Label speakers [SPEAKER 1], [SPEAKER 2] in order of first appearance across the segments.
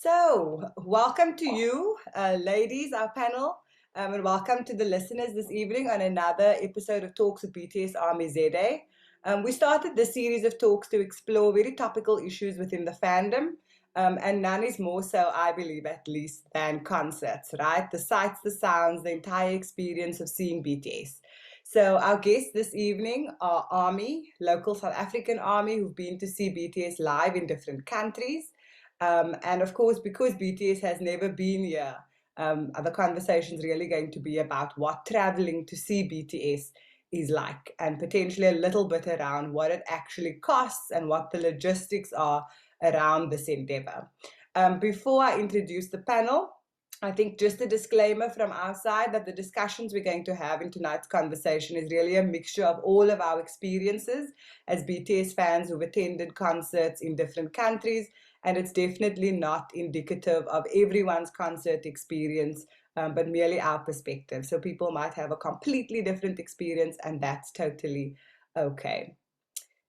[SPEAKER 1] So, welcome to you, ladies, our panel, and welcome to the listeners this evening on another episode of Talks with BTSARMYZA. We started this series of talks to explore very topical issues within the fandom, and none is more so, I believe, at least, than concerts, right? The sights, the sounds, the entire experience of seeing BTS. So, our guests this evening are ARMY, local South African ARMY, who've been to see BTS live in different countries. And of course, because BTS has never been here, the conversation is really going to be about what traveling to see BTS is like, and potentially a little bit around what it actually costs and what the logistics are around this endeavor. Before I introduce the panel, I think just a disclaimer from our side that the discussions we're going to have in tonight's conversation is really a mixture of all of our experiences as BTS fans who've attended concerts in different countries, and it's definitely not indicative of everyone's concert experience, but merely our perspective. So people might have a completely different experience, and that's totally okay.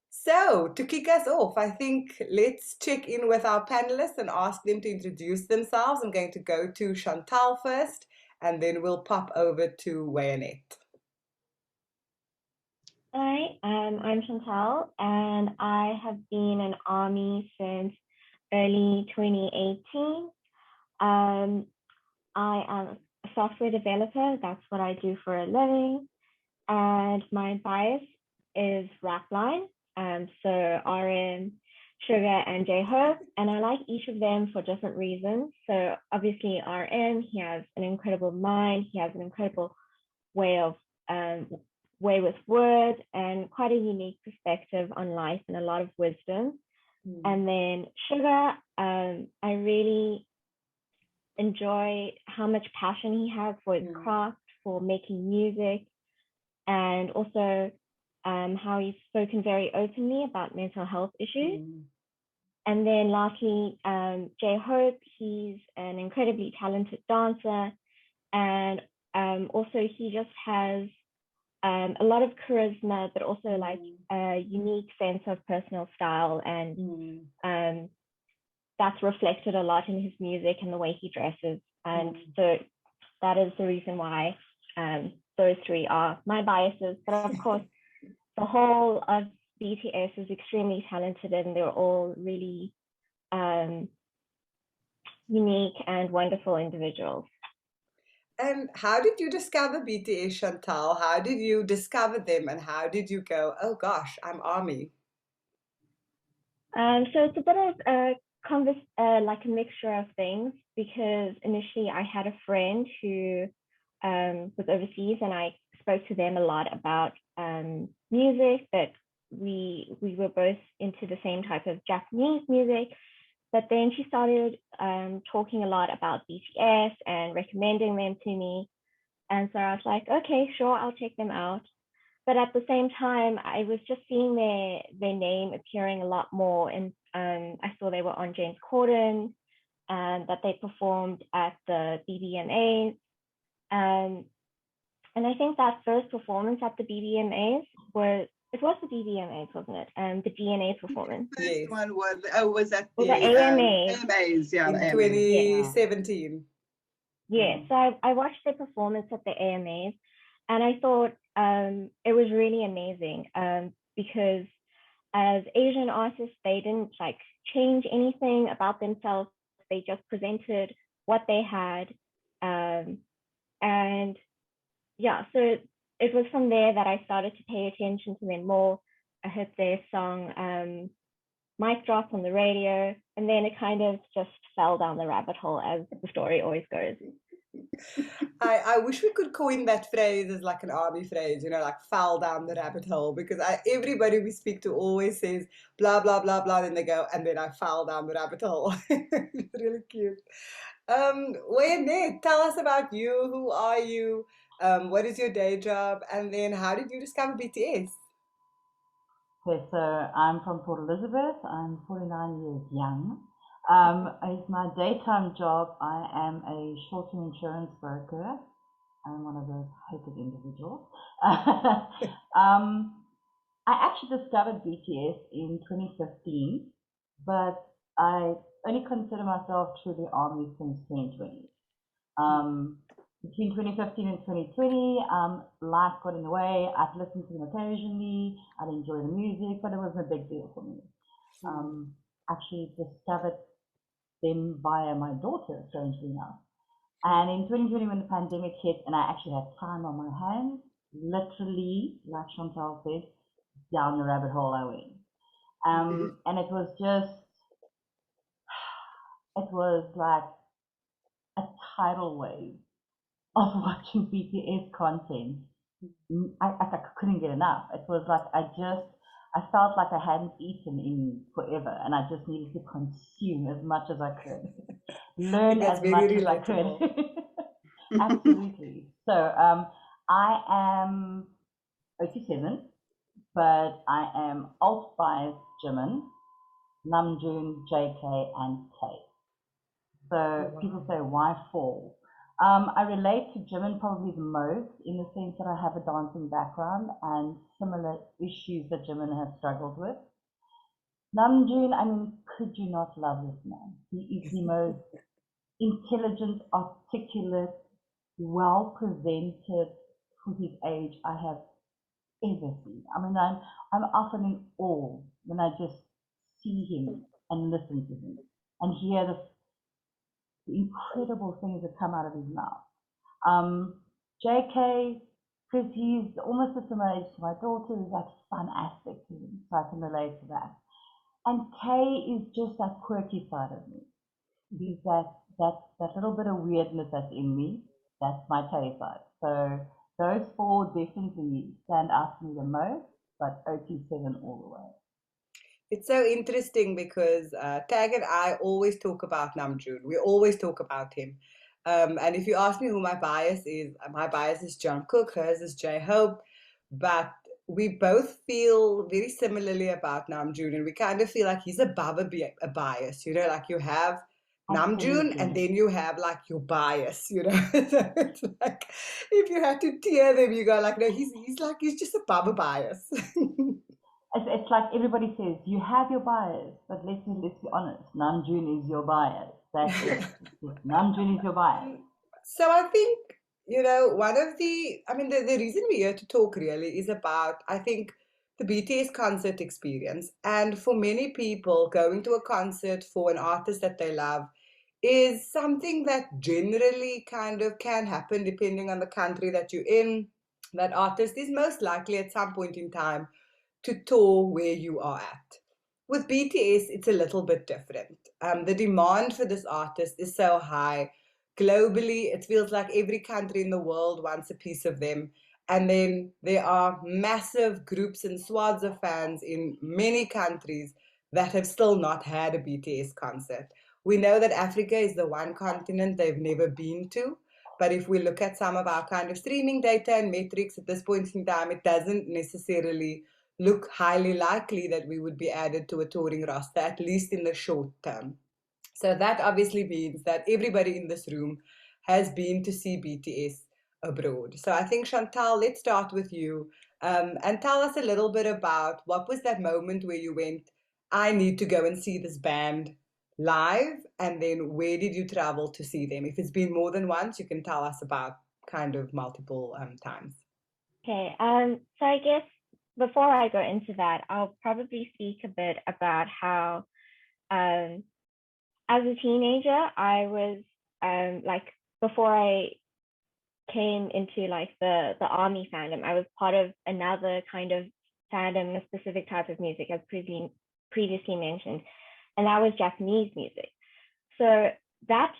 [SPEAKER 1] So to kick us off, I think let's check in with our panelists and ask them to introduce themselves. I'm going to go to Chantal first, and then we'll pop over to Wayonette.
[SPEAKER 2] Hi, I'm Chantal, and I have been an ARMY since early 2018. I am a software developer. That's what I do for a living. And my bias is rapline. So RM, Sugar, and J-Hope. And I like each of them for different reasons. So obviously RM, he has an incredible mind. He has an incredible way with words and quite a unique perspective on life and a lot of wisdom. And then Sugar, I really enjoy how much passion he has for his craft, for making music, and also how he's spoken very openly about mental health issues. And then lastly, J-Hope, he's an incredibly talented dancer, and also he just has a lot of charisma, but also like a unique sense of personal style, and that's reflected a lot in his music and the way he dresses. And so that is the reason why those three are my biases. But of course, the whole of BTS is extremely talented, and they're all really unique and wonderful individuals.
[SPEAKER 1] And how did you discover BTS, Chantal? How did you discover them, and how did you go, oh gosh, I'm ARMY?
[SPEAKER 2] So it's a bit of like a mixture of things, because initially I had a friend who was overseas, and I spoke to them a lot about music, but we were both into the same type of Japanese music. But then she started talking a lot about BTS and recommending them to me. And so I was like, okay, sure, I'll check them out. But at the same time, I was just seeing their name appearing a lot more. And I saw they were on James Corden, and that they performed at the BBMAs. And I think that first performance at the BBMAs it was the BBMAs, wasn't it? The GNA's performance.
[SPEAKER 3] The first one was at the
[SPEAKER 2] AMAs.
[SPEAKER 3] AMAs, yeah.
[SPEAKER 1] In 2017.
[SPEAKER 2] Yeah, so I watched their performance at the AMAs, and I thought it was really amazing, because as Asian artists, they didn't like change anything about themselves. They just presented what they had. And yeah, so it was from there that I started to pay attention to them more. I heard their song Mic Drop on the radio, and then it kind of just fell down the rabbit hole, as the story always goes.
[SPEAKER 1] I wish we could coin that phrase as like an ARMY phrase, like fell down the rabbit hole, because everybody we speak to always says blah, blah, blah, blah, then they go, and then I fell down the rabbit hole. It's really cute. Wayonette, tell us about you. Who are you? What is your day job? And then how did you discover BTS?
[SPEAKER 4] Okay, so I'm from Port Elizabeth. I'm 49 years young. As my daytime job, I am a short-term insurance broker. I'm one of those hated individuals. I actually discovered BTS in 2015, but I only consider myself truly ARMY since 2020. Between 2015 and 2020, life got in the way. I'd listen to them occasionally. I'd enjoy the music, but it wasn't a big deal for me. Actually discovered them via my daughter, strangely enough. And in 2020, when the pandemic hit and I actually had time on my hands, literally, like Chantal said, down the rabbit hole I went. And it was like a tidal wave of watching BTS content. I couldn't get enough. It was like I felt like I hadn't eaten in forever, and I just needed to consume as much as I could, learn as much as I could. Absolutely. So I am 87, but I am alt bias Jimin, Namjoon, JK, and K. So people say, why fall? I relate to Jimin probably the most in the sense that I have a dancing background and similar issues that Jimin has struggled with. Namjoon, I mean, could you not love this man? He is the most intelligent, articulate, well presented for his age I have ever seen. I mean, I'm often in awe when I just see him and listen to him and hear the incredible things that come out of his mouth. JK, because he's almost the same age to my daughter, is that fun aspect to him, so I can relate to that. And K is just that quirky side of me. He's that little bit of weirdness that's in me. That's my K side. So those four definitely stand out to me the most, but 027 all the way.
[SPEAKER 1] It's so interesting because Tag and I always talk about Namjoon. We always talk about him. And if you ask me who my bias is Jungkook, hers is J-Hope. But we both feel very similarly about Namjoon, and we kind of feel like he's above a bias. You know, like you have Namjoon, and then you have like your bias. You know, so it's like if you had to tier them, you go like, no, he's just above a bias.
[SPEAKER 4] It's like everybody says, you have your bias, but let's be honest, Namjoon is your bias. That's it. Namjoon is your bias.
[SPEAKER 1] So I think, you know, the reason we're here to talk really is about, I think, the BTS concert experience. And for many people, going to a concert for an artist that they love is something that generally kind of can happen depending on the country that you're in. That artist is most likely at some point in time to tour where you are at. With BTS, it's a little bit different. The demand for this artist is so high. Globally, it feels like every country in the world wants a piece of them. And then there are massive groups and swaths of fans in many countries that have still not had a BTS concert. We know that Africa is the one continent they've never been to. But if we look at some of our kind of streaming data and metrics at this point in time, it doesn't necessarily look highly likely that we would be added to a touring roster, at least in the short term. So that obviously means that everybody in this room has been to see BTS abroad. So I think, Chantal, let's start with you and tell us a little bit about what was that moment where you went, I need to go and see this band live, and then where did you travel to see them? If it's been more than once, you can tell us about kind of multiple times.
[SPEAKER 2] Okay, so I guess before I go into that, I'll probably speak a bit about how, as a teenager, I was like before I came into like the ARMY fandom, I was part of another kind of fandom, a specific type of music, as previously mentioned, and that was Japanese music. So that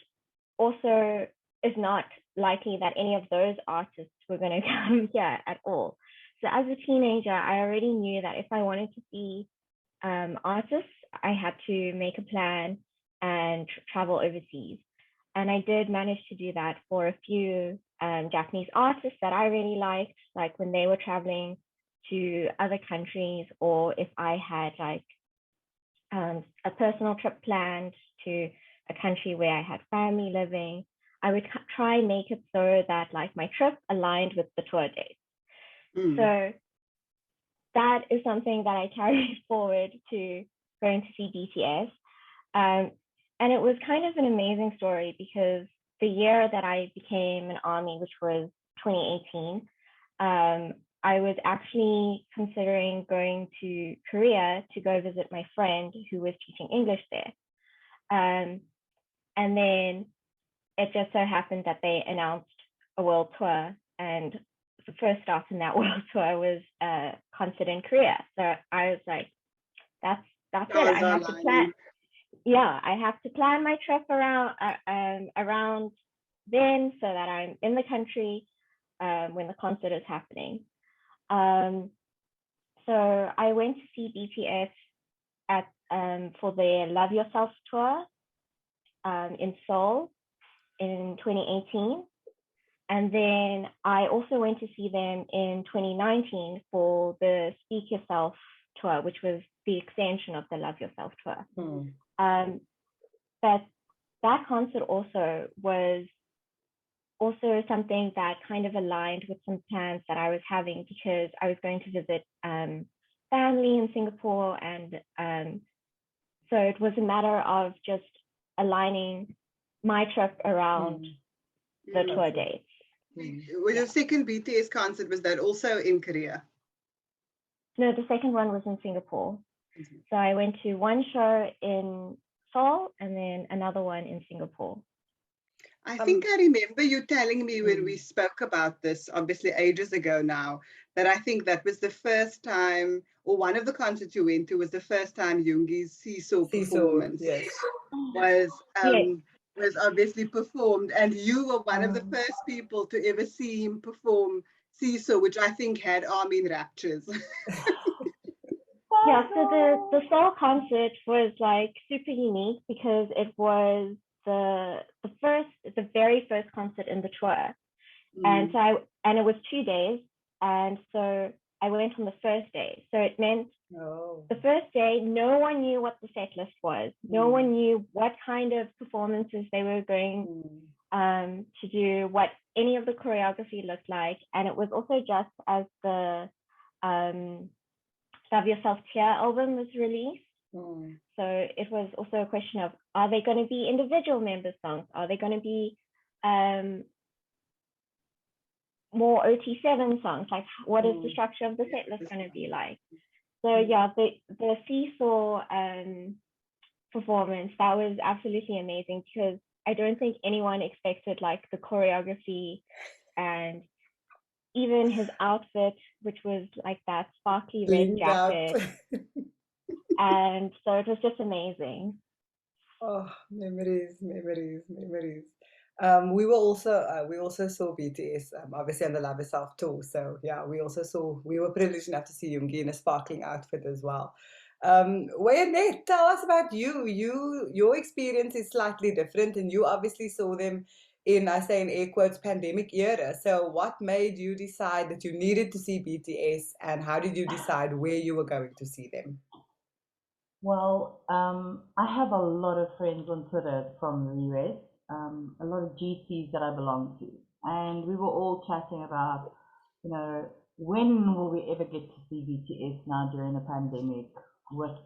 [SPEAKER 2] also is not likely that any of those artists were going to come here at all. So as a teenager, I already knew that if I wanted to see artists, I had to make a plan and travel overseas. And I did manage to do that for a few Japanese artists that I really liked, like when they were traveling to other countries, or if I had like a personal trip planned to a country where I had family living, I would try and make it so that like my trip aligned with the tour dates. So that is something that I carried forward to going to see BTS. And it was kind of an amazing story because the year that I became an ARMY, which was 2018, I was actually considering going to Korea to go visit my friend who was teaching English there. And then it just so happened that they announced a world tour, and the first stop in that world tour was a concert in Korea. So I was like, that's it. I have to plan. Yeah, I have to plan my trip around then so that I'm in the country when the concert is happening. So I went to see BTS at for their Love Yourself tour in Seoul in 2018. And then I also went to see them in 2019 for the Speak Yourself tour, which was the extension of the Love Yourself tour. But that concert also was also something that kind of aligned with some plans that I was having, because I was going to visit family in Singapore. And so it was a matter of just aligning my trip around the tour dates.
[SPEAKER 3] Was your second BTS concert, was that also in Korea?
[SPEAKER 2] No, the second one was in Singapore. So I went to one show in Seoul and then another one in Singapore.
[SPEAKER 3] I think I remember you telling me when we spoke about this, obviously ages ago now, that I think that was the first time, or one of the concerts you went to was the first time Yoongi's Seesaw performance was obviously performed, and you were one of the first people to ever see him perform Seesaw, which I think had ARMY in raptures.
[SPEAKER 2] Yeah, so the Seoul concert was like super unique because it was the very first concert in the tour. And so it was 2 days, and so I went on the first day. So it meant the first day no one knew what the set list was. No one knew what kind of performances they were going to do, what any of the choreography looked like. And it was also just as the Love Yourself Tear album was released. So it was also a question of, are they going to be individual member songs? Are they going to be more OT7 songs? Like, what is the structure of the set list going to be like? So yeah, the Seesaw performance, that was absolutely amazing, because I don't think anyone expected like the choreography and even his outfit, which was like that sparkly red jacket. And so it was just amazing.
[SPEAKER 1] Oh, memories. We also saw BTS, obviously on the Love Yourself tour. So yeah, we were privileged enough to see Yoongi in a sparkling outfit as well. Wayonette, tell us about you. Your experience is slightly different, and you obviously saw them in, I say in air quotes, pandemic era. So what made you decide that you needed to see BTS, and how did you decide where you were going to see them?
[SPEAKER 4] Well, I have a lot of friends on Twitter from the US, a lot of GCs that I belong to, and we were all chatting about, when will we ever get to see BTS now during a pandemic, with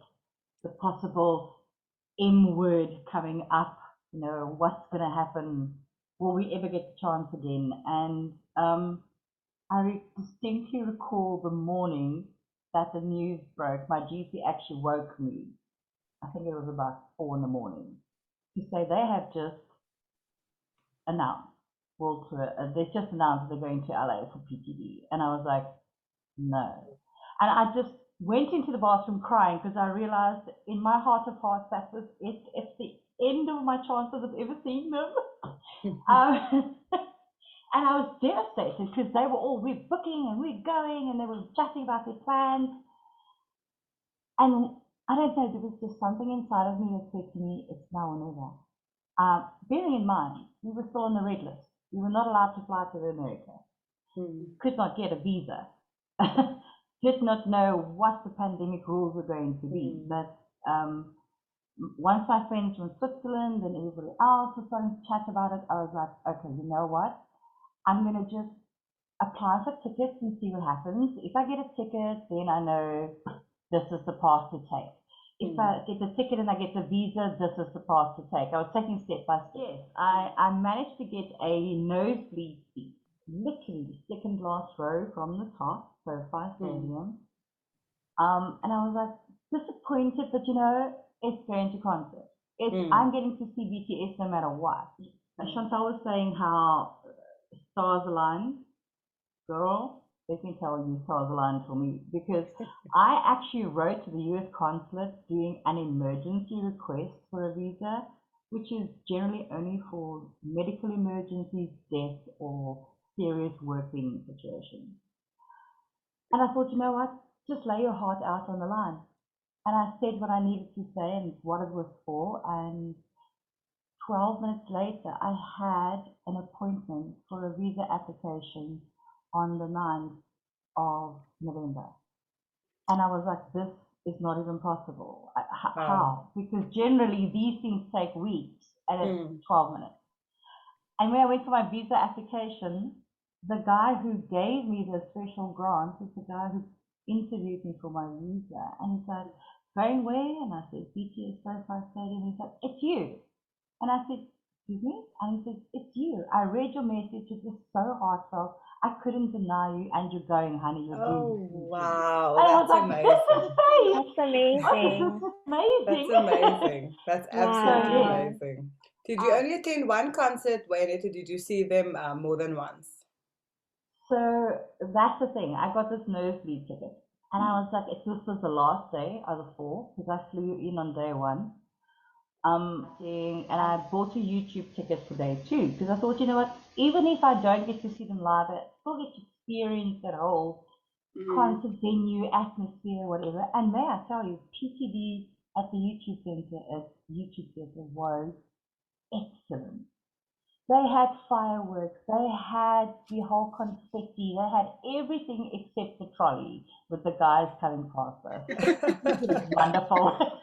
[SPEAKER 4] the possible M word coming up, what's going to happen? Will we ever get the chance again? And I distinctly recall the morning that the news broke. My GC actually woke me, I think it was about 4 in the morning, to say they have just announced world tour. They just announced they're going to LA for PTD. And I was like, no. And I just went into the bathroom crying, because I realized in my heart of hearts that was it. It's the end of my chances of ever seeing them. And I was devastated, because they were all, we're booking and we're going, and they were chatting about their plans. And I don't know, there was just something inside of me that said to me, it's now or never. Bearing in mind, we were still on the red list. We were not allowed to fly to America. Could not get a visa. Did not know what the pandemic rules were going to be. But once my friends from Switzerland and everybody else was starting to chat about it, I was like, okay, you know what? I'm going to just apply for tickets and see what happens. If I get a ticket, then I know this is the path to take. if I get the ticket and I get the visa, this is the path to take. I was taking step by step. Yes, I managed to get a nosebleed seat, literally second last row from the top, SoFi Stadium. And I was like disappointed, but you know, it's going to concert. I'm getting to see BTS no matter what. Chantal was saying how stars align. Girl, let me tell you, stars align for me, because I actually wrote to the US consulate doing an emergency request for a visa, which is generally only for medical emergencies, death, or serious working situations. And I thought, you know what, just lay your heart out on the line. And I said what I needed to say and what it was for, and 12 minutes later, I had an appointment for a visa application on the 9th of November. And I was like, this is not even possible. How? Because generally these things take weeks, and it's 12 minutes. And when I went for my visa application, the guy who gave me the special grant was the guy who interviewed me for my visa. And he said, going where? And I said, BTS SoFi Stadium. He said, it's you. And I said, excuse me? And he said, it's you. I read your message. It was so heartfelt. I couldn't deny you, and you're going, honey. You're doing
[SPEAKER 1] Oh, wow.
[SPEAKER 4] and
[SPEAKER 1] That's
[SPEAKER 4] I was like, this is fake.
[SPEAKER 2] That's amazing.
[SPEAKER 4] This is amazing.
[SPEAKER 1] That's amazing. That's absolutely
[SPEAKER 2] Wow.
[SPEAKER 1] amazing. Did you only attend one concert, Wayonette, or did you see them more than once?
[SPEAKER 4] So that's the thing. I got this nosebleed ticket. And I was like, this was the last day of the 4, because I flew in on day 1. And I bought a YouTube ticket for day 2, because I thought, you know what, even if I don't get to see them live, I still get to experience that whole concert venue, atmosphere, whatever. And may I tell you, PTD at the YouTube Center was excellent. They had fireworks, they had the whole confetti, they had everything except the trolley with the guys coming past us. It was wonderful.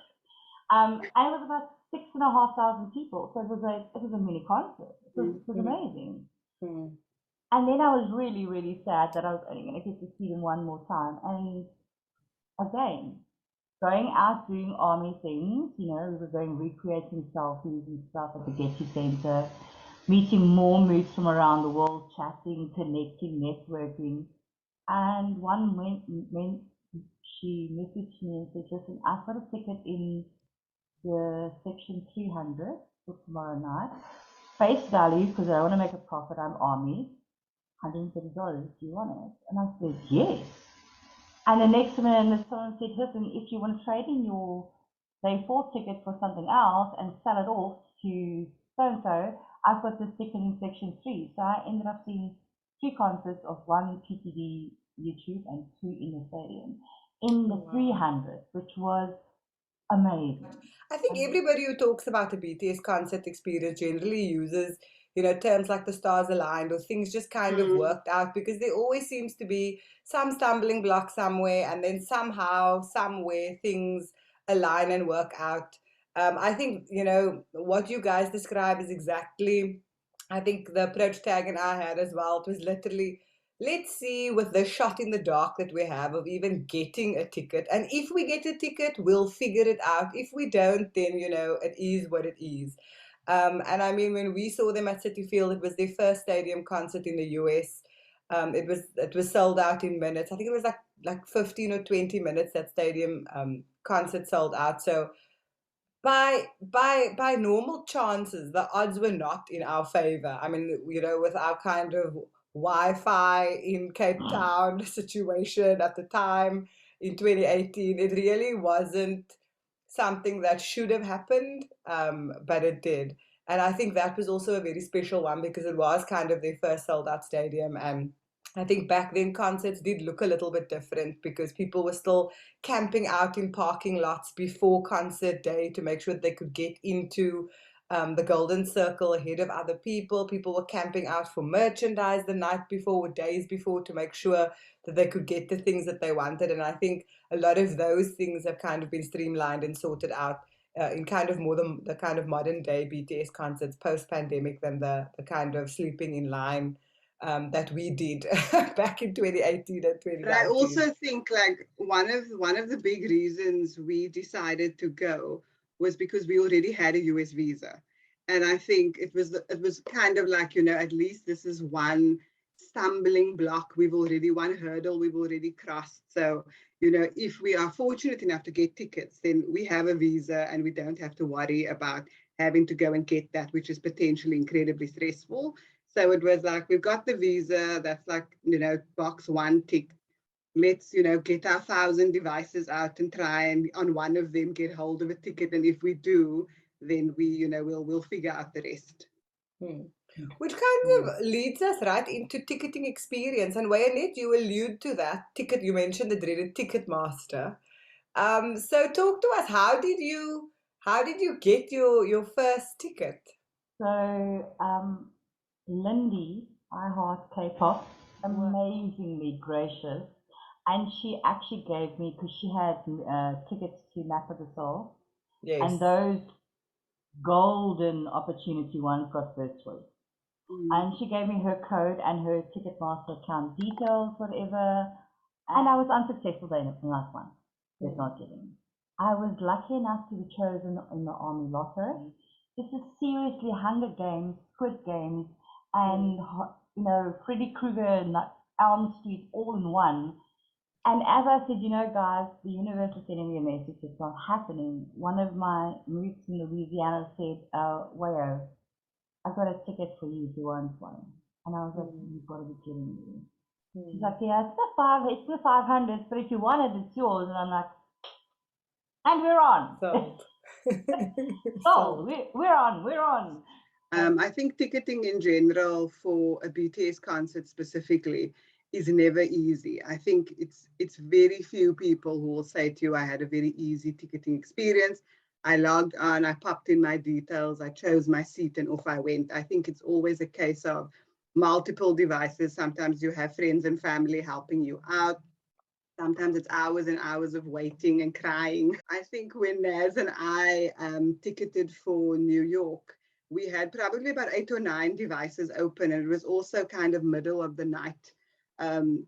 [SPEAKER 4] And it was about 6,500 people, so it was a mini concert. It was amazing. And then I was really, really sad that I was only going to get to see them one more time. And again, going out doing army things, you know, we were going recreating selfies and stuff at the Getty Center, meeting more moods from around the world, chatting, connecting, networking. And one when she messaged me and said, listen, I've got a ticket in the section 300 for tomorrow night. Face value, because I want to make a profit, I'm army. $130, do you want it? And I said, yes. And the next minute, someone said, listen, if you want to trade in your day 4 ticket for something else and sell it off to so-and-so, I've got this ticket in section 3. So I ended up seeing 2 concerts of 1 PTD YouTube and 2 in the stadium in the 300, which was amazing.
[SPEAKER 1] I think everybody who talks about a BTS concert experience generally uses, you know, terms like the stars aligned or things just kind of worked out, because there always seems to be some stumbling block somewhere, and then somehow, somewhere, things align and work out. I think, you know, what you guys describe is exactly, I think, the approach Tag and I had as well. It was literally, let's see with the shot in the dark that we have of even getting a ticket. And if we get a ticket, we'll figure it out. If we don't, then, you know, it is what it is. And I mean, when we saw them at Citi Field, it was their first stadium concert in the US. It was sold out in minutes. I think it was like 15 or 20 minutes that stadium concert sold out. So by normal chances, the odds were not in our favor. I mean, you know, with our kind of Wi-Fi in Cape Town situation at the time in 2018, it really wasn't something that should have happened, but it did. And I think that was also a very special one, because it was kind of their first sold out stadium. And I think back then concerts did look a little bit different, because people were still camping out in parking lots before concert day to make sure that they could get into the golden circle ahead of other people. People were camping out for merchandise the night before or days before to make sure that they could get the things that they wanted. And I think a lot of those things have kind of been streamlined and sorted out in kind of more the kind of modern day BTS concerts post-pandemic than the kind of sleeping in line that we did back in 2018 and
[SPEAKER 3] But I
[SPEAKER 1] 2019.
[SPEAKER 3] also think like one of the big reasons we decided to go was because we already had a US visa. And I think it was kind of like, at least this is one stumbling block. One hurdle we've already crossed. So, if we are fortunate enough to get tickets, then we have a visa and we don't have to worry about having to go and get that, which is potentially incredibly stressful. So it was like, we've got the visa, that's like, box one ticked. Let's, get our 1,000 devices out and try and on one of them get hold of a ticket. And if we do, then we'll figure out the rest.
[SPEAKER 1] Which kind of leads us right into ticketing experience. And Wayonette, you allude to that ticket. You mentioned the dreaded Ticketmaster. So talk to us. How did you get your first ticket?
[SPEAKER 4] So, Lindy, I Heart K-pop, amazingly gracious, and she actually gave me, because she had tickets to Napa de Soul,
[SPEAKER 1] Yes.
[SPEAKER 4] and those golden opportunity ones got first choice. And she gave me her code and her Ticketmaster account details, whatever, and I was unsuccessful in that one. There's not getting. I was lucky enough to be chosen in the Army Lotto. This is seriously Hunger Games, Squid Games, and Freddy Krueger and Elm Street all in one. And as I said, guys, the universe is sending me a message. It's not happening. One of my mates in Louisiana said, Wayo, I've got a ticket for you if you want one. And I was like, you've got to be kidding me. She's like, yeah, it's the 500, but if you want it, it's yours. And I'm like, and we're on.
[SPEAKER 1] Sold.
[SPEAKER 4] Sold. We're on.
[SPEAKER 3] I think ticketing in general for a BTS concert specifically is never easy. I think it's very few people who will say to you, I had a very easy ticketing experience. I logged on, I popped in my details, I chose my seat and off I went. I think it's always a case of multiple devices. Sometimes you have friends and family helping you out. Sometimes it's hours and hours of waiting and crying. I think when Naz and I ticketed for New York, we had probably about 8 or 9 devices open, and it was also kind of middle of the night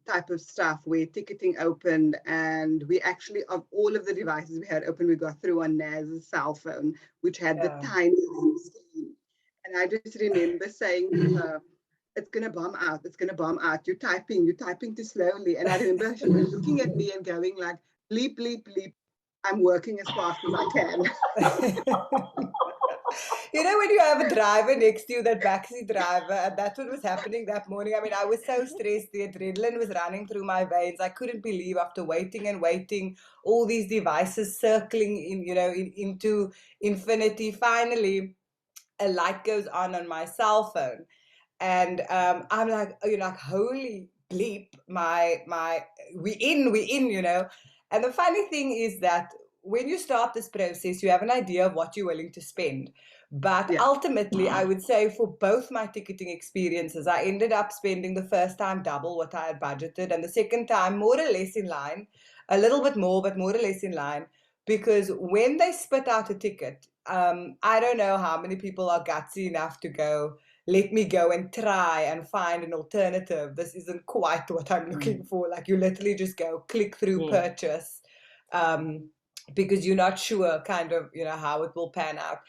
[SPEAKER 3] type of stuff where ticketing opened, and we actually, of all of the devices we had open, we got through on Naz's cell phone, which had the tiny screen. And I just remember saying to her, it's going to bomb out. It's going to bomb out. You're typing too slowly. And I remember she was looking at me and going like, bleep, bleep, bleep. I'm working as fast as I can.
[SPEAKER 1] When you have a driver next to you, that backseat driver, and that's what was happening that morning. I mean, I was so stressed. The adrenaline was running through my veins. I couldn't believe after waiting and waiting, all these devices circling into infinity. Finally, a light goes on my cell phone. And I'm like, holy bleep, we in. And the funny thing is that when you start this process, you have an idea of what you're willing to spend. But ultimately, I would say for both my ticketing experiences, I ended up spending the first time double what I had budgeted, and the second time more or less in line, a little bit more, but more or less in line. Because when they spit out a ticket, I don't know how many people are gutsy enough to go, let me go and try and find an alternative. This isn't quite what I'm looking for. Like, you literally just go click through purchase, because you're not sure kind of, how it will pan out.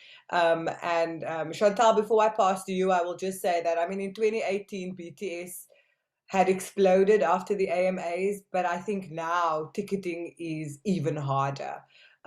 [SPEAKER 1] And Chantal, before I pass to you, I will just say that, I mean, in 2018, BTS had exploded after the AMAs, but I think now ticketing is even harder.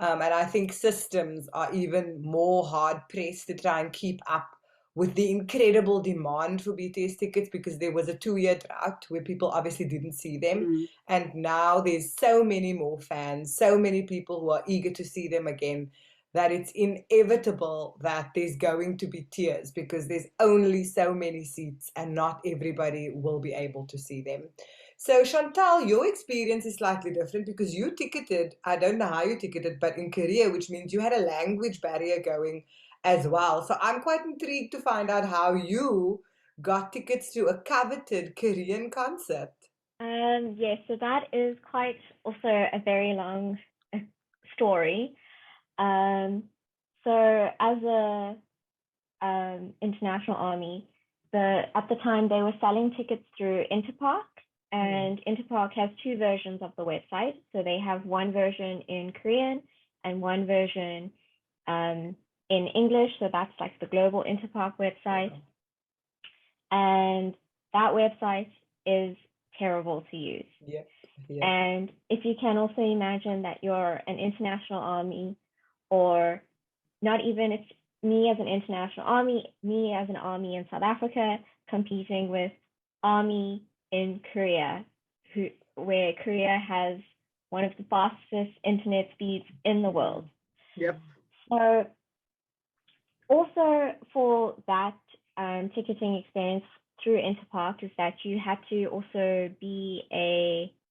[SPEAKER 1] And I think systems are even more hard pressed to try and keep up with the incredible demand for BTS tickets, because there was a 2-year drought where people obviously didn't see them. And now there's so many more fans, so many people who are eager to see them again, that it's inevitable that there's going to be tears, because there's only so many seats and not everybody will be able to see them. So Chantal, your experience is slightly different because you ticketed, I don't know how you ticketed, but in Korea, which means you had a language barrier going as well. So I'm quite intrigued to find out how you got tickets to a coveted Korean concert.
[SPEAKER 2] Yes, so that is quite also a very long story. So as a international army, at the time they were selling tickets through Interpark, and Interpark has two versions of the website. So they have one version in Korean and one version in English. So that's like the global Interpark website. And that website is terrible to use.
[SPEAKER 1] Yep.
[SPEAKER 2] And if you can also imagine that you're an international army, or not even, it's me as an international army, me as an army in South Africa competing with army in Korea, where Korea has one of the fastest internet speeds in the world.
[SPEAKER 3] Yep.
[SPEAKER 2] So also for that ticketing experience through Interpark is that you had to also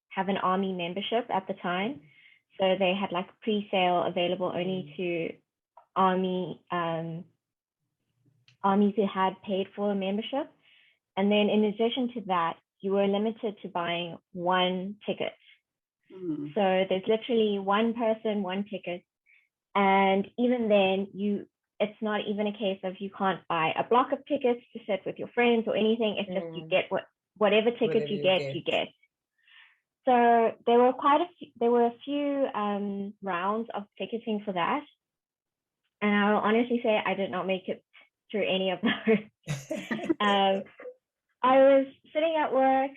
[SPEAKER 2] have an army membership at the time. So they had like pre-sale available only to armies who had paid for a membership. And then in addition to that, you were limited to buying one ticket. So there's literally one person, one ticket. And even then, it's not even a case of you can't buy a block of tickets to sit with your friends or anything. It's just you get whatever ticket you get. So there were a few rounds of ticketing for that. And I will honestly say I did not make it through any of those. I was sitting at work,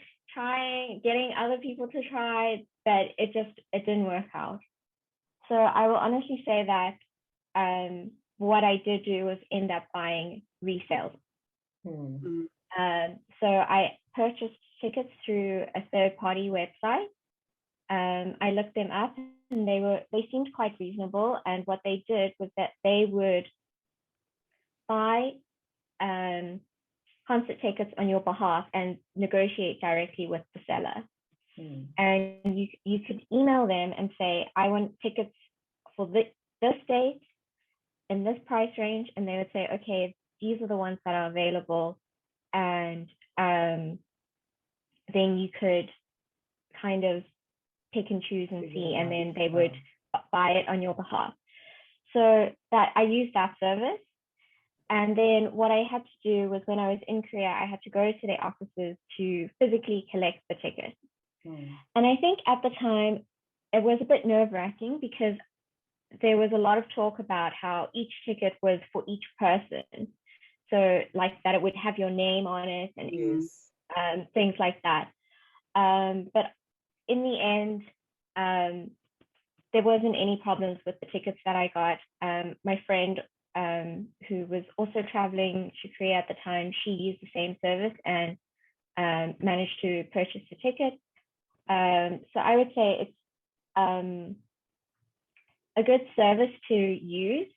[SPEAKER 2] getting other people to try, but it didn't work out. So I will honestly say that what I did do was end up buying resales. So I purchased tickets through a third-party website. I looked them up, and they seemed quite reasonable. And what they did was that they would buy concert tickets on your behalf and negotiate directly with the seller. And you could email them and say, I want tickets for this date in this price range, and they would say, okay, these are the ones that are available, and then you could kind of pick and choose and see, and then they would buy it on your behalf. So that I used that service. And then what I had to do was, when I was in Korea, I had to go to their offices to physically collect the ticket. And I think at the time it was a bit nerve-wracking, because there was a lot of talk about how each ticket was for each person. So like that it would have your name on it and things like that. But in the end, there wasn't any problems with the tickets that I got. My friend, who was also traveling to Korea at the time, she used the same service and managed to purchase the ticket. So I would say it's a good service to use,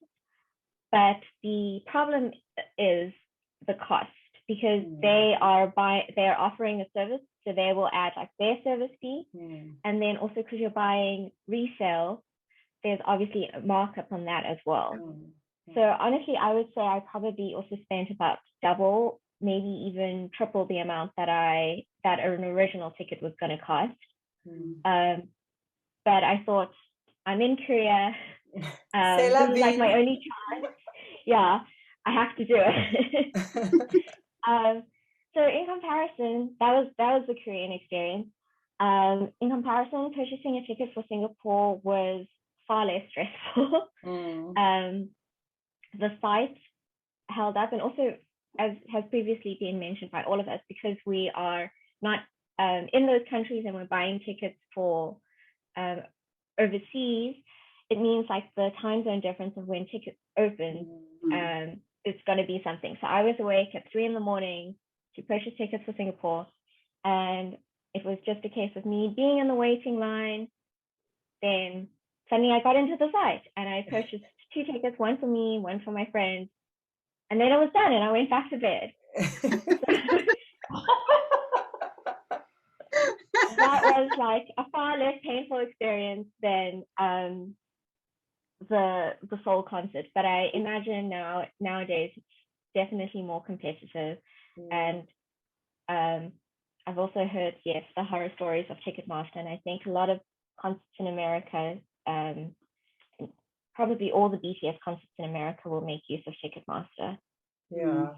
[SPEAKER 2] but the problem is the cost, because they are offering a service, so they will add like their service fee, and then also because you're buying resale, there's obviously a markup on that as well. So honestly, I would say I probably also spent about double, maybe even triple the amount that an original ticket was going to cost. But I thought, I'm in Korea. This is like my only chance. Yeah, I have to do it. So in comparison, that was the Korean experience. In comparison, purchasing a ticket for Singapore was far less stressful. The site held up, and also, as has previously been mentioned by all of us, because we are not in those countries and we're buying tickets for overseas, it means like the time zone difference of when tickets open, it's going to be something. So I was awake at 3 a.m. to purchase tickets for Singapore, and it was just a case of me being in the waiting line. Then suddenly I got into the site and I purchased 2 tickets, one for me, one for my friend, and then I was done and I went back to bed. That was like a far less painful experience than the Seoul concert. But I imagine nowadays it's definitely more competitive. And I've also heard, yes, the horror stories of Ticketmaster, and I think a lot of concerts in America, probably all the BTS concerts in America, will make use of Ticketmaster.
[SPEAKER 1] Yeah.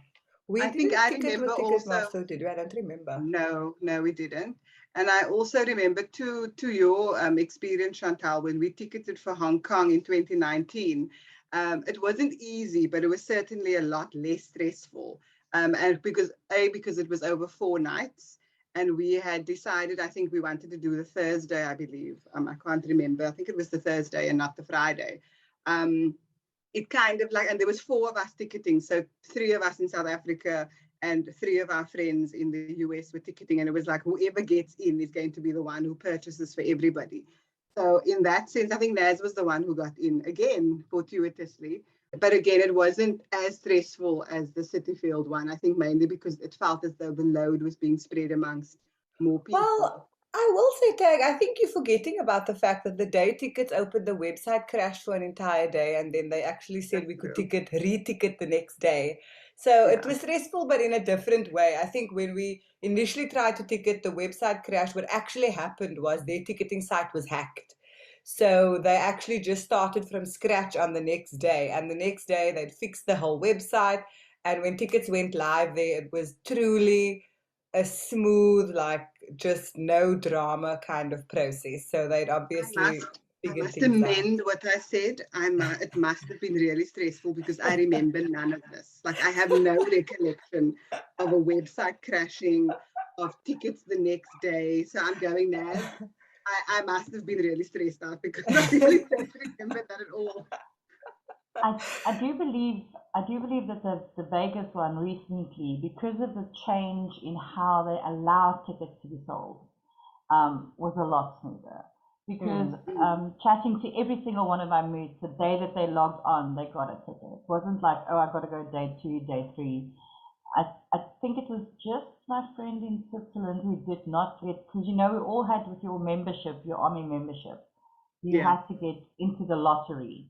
[SPEAKER 1] We
[SPEAKER 3] I think
[SPEAKER 1] didn't
[SPEAKER 3] I
[SPEAKER 1] ticket
[SPEAKER 3] remember
[SPEAKER 1] with
[SPEAKER 3] also.
[SPEAKER 1] Ticketmaster, did we? I don't remember.
[SPEAKER 3] No, we didn't. And I also remember to your experience, Chantal, when we ticketed for Hong Kong in 2019. It wasn't easy, but it was certainly a lot less stressful. And because it was over 4 nights, and we had decided, I think we wanted to do the Thursday, I believe. I can't remember. I think it was the Thursday and not the Friday. It kind of like, and there was 4 of us ticketing, so 3 of us in South Africa and 3 of our friends in the US were ticketing, and it was like whoever gets in is going to be the one who purchases for everybody. So in that sense, I think Naz was the one who got in again, fortuitously. But again, it wasn't as stressful as the Cityfield one. I think mainly because it felt as though the load was being spread amongst more people.
[SPEAKER 1] Well, I will say, Tag, I think you're forgetting about the fact that the day tickets opened, the website crashed for an entire day, and then they actually said
[SPEAKER 3] That's
[SPEAKER 1] we could
[SPEAKER 3] true.
[SPEAKER 1] re-ticket the next day. So it
[SPEAKER 3] Yeah.
[SPEAKER 1] was stressful, but in a different way. I think when we initially tried to ticket, the website crashed. What actually happened was their ticketing site was hacked. So they actually just started from scratch on the next day, and the next day they'd fixed the whole website. And when tickets went live there, it was truly a smooth, like just no drama kind of process. So they'd obviously
[SPEAKER 3] I
[SPEAKER 1] figured
[SPEAKER 3] must
[SPEAKER 1] things out.
[SPEAKER 3] amend what I said. It must have been really stressful because I remember none of this. Like I have no recollection of a website crashing, of tickets the next day. So I'm going, Naz, I must have been really stressed out because I really don't remember that at all.
[SPEAKER 4] I do believe that the Vegas one recently, because of the change in how they allow tickets to be sold, was a lot smoother. Because chatting to every single one of my mates, the day that they logged on, they got a ticket. It wasn't like, oh, I got to go day 2, day 3. I think it was just my friend in Switzerland who did not get, because we all had with your membership, your army membership, you had to get into the lottery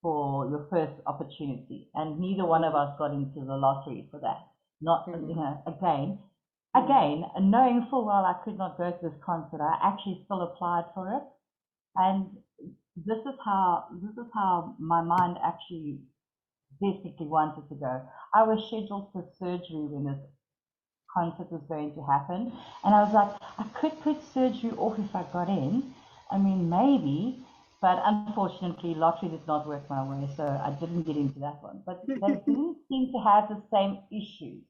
[SPEAKER 4] for your first opportunity, and neither one of us got into the lottery for that. Not, again, and knowing full well I could not go to this concert, I actually still applied for it, and this is how my mind actually desperately wanted to go. I was scheduled for surgery when this concert was going to happen, and I was like, I could put surgery off if I got in. I mean, maybe, but unfortunately, lottery did not work my way, so I didn't get into that one. But they didn't seem to have the same issues.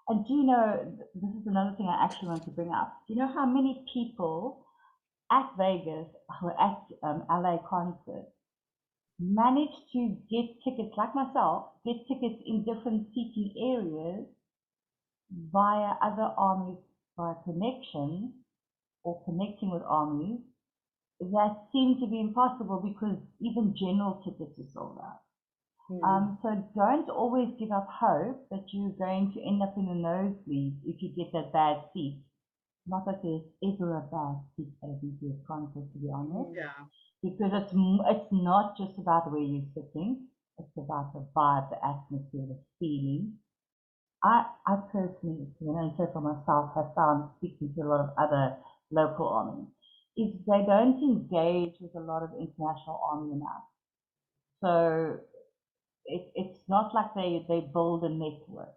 [SPEAKER 4] And do you know, this is another thing I actually want to bring up. Do you know how many people at Vegas or at LA concert managed to get tickets, like myself, get tickets in different seating areas via other armies, via connection or connecting with armies, that seemed to be impossible because even general tickets are sold out. So don't always give up hope that you're going to end up in a nosebleed if you get that bad seat. Not that there's ever a bad seat at a BTS concert, to be honest.
[SPEAKER 3] Yeah.
[SPEAKER 4] Because it's not just about where you're sitting, it's about the vibe, the atmosphere, the feeling. I personally, and so for myself, have found, speaking to a lot of other local armies, is they don't engage with a lot of international army enough. So it's not like they build a network,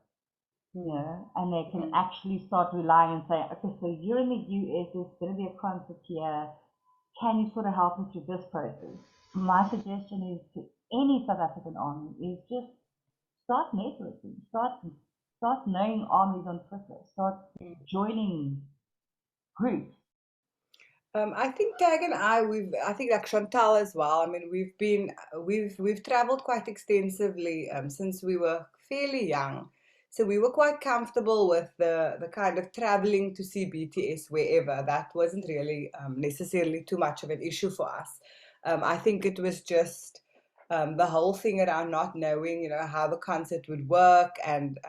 [SPEAKER 4] and they can actually start relying and say, okay, so you're in the US, there's going to be a concert here, can you sort of help me through this process? My suggestion is to any South African army is just start networking, start knowing armies on Twitter, start joining groups.
[SPEAKER 1] I think Tag and I think like Chantal as well. I mean, we've traveled quite extensively since we were fairly young, so we were quite comfortable with the kind of traveling to see BTS wherever. That wasn't really necessarily too much of an issue for us. I think it was just the whole thing around not knowing, how the concert would work, and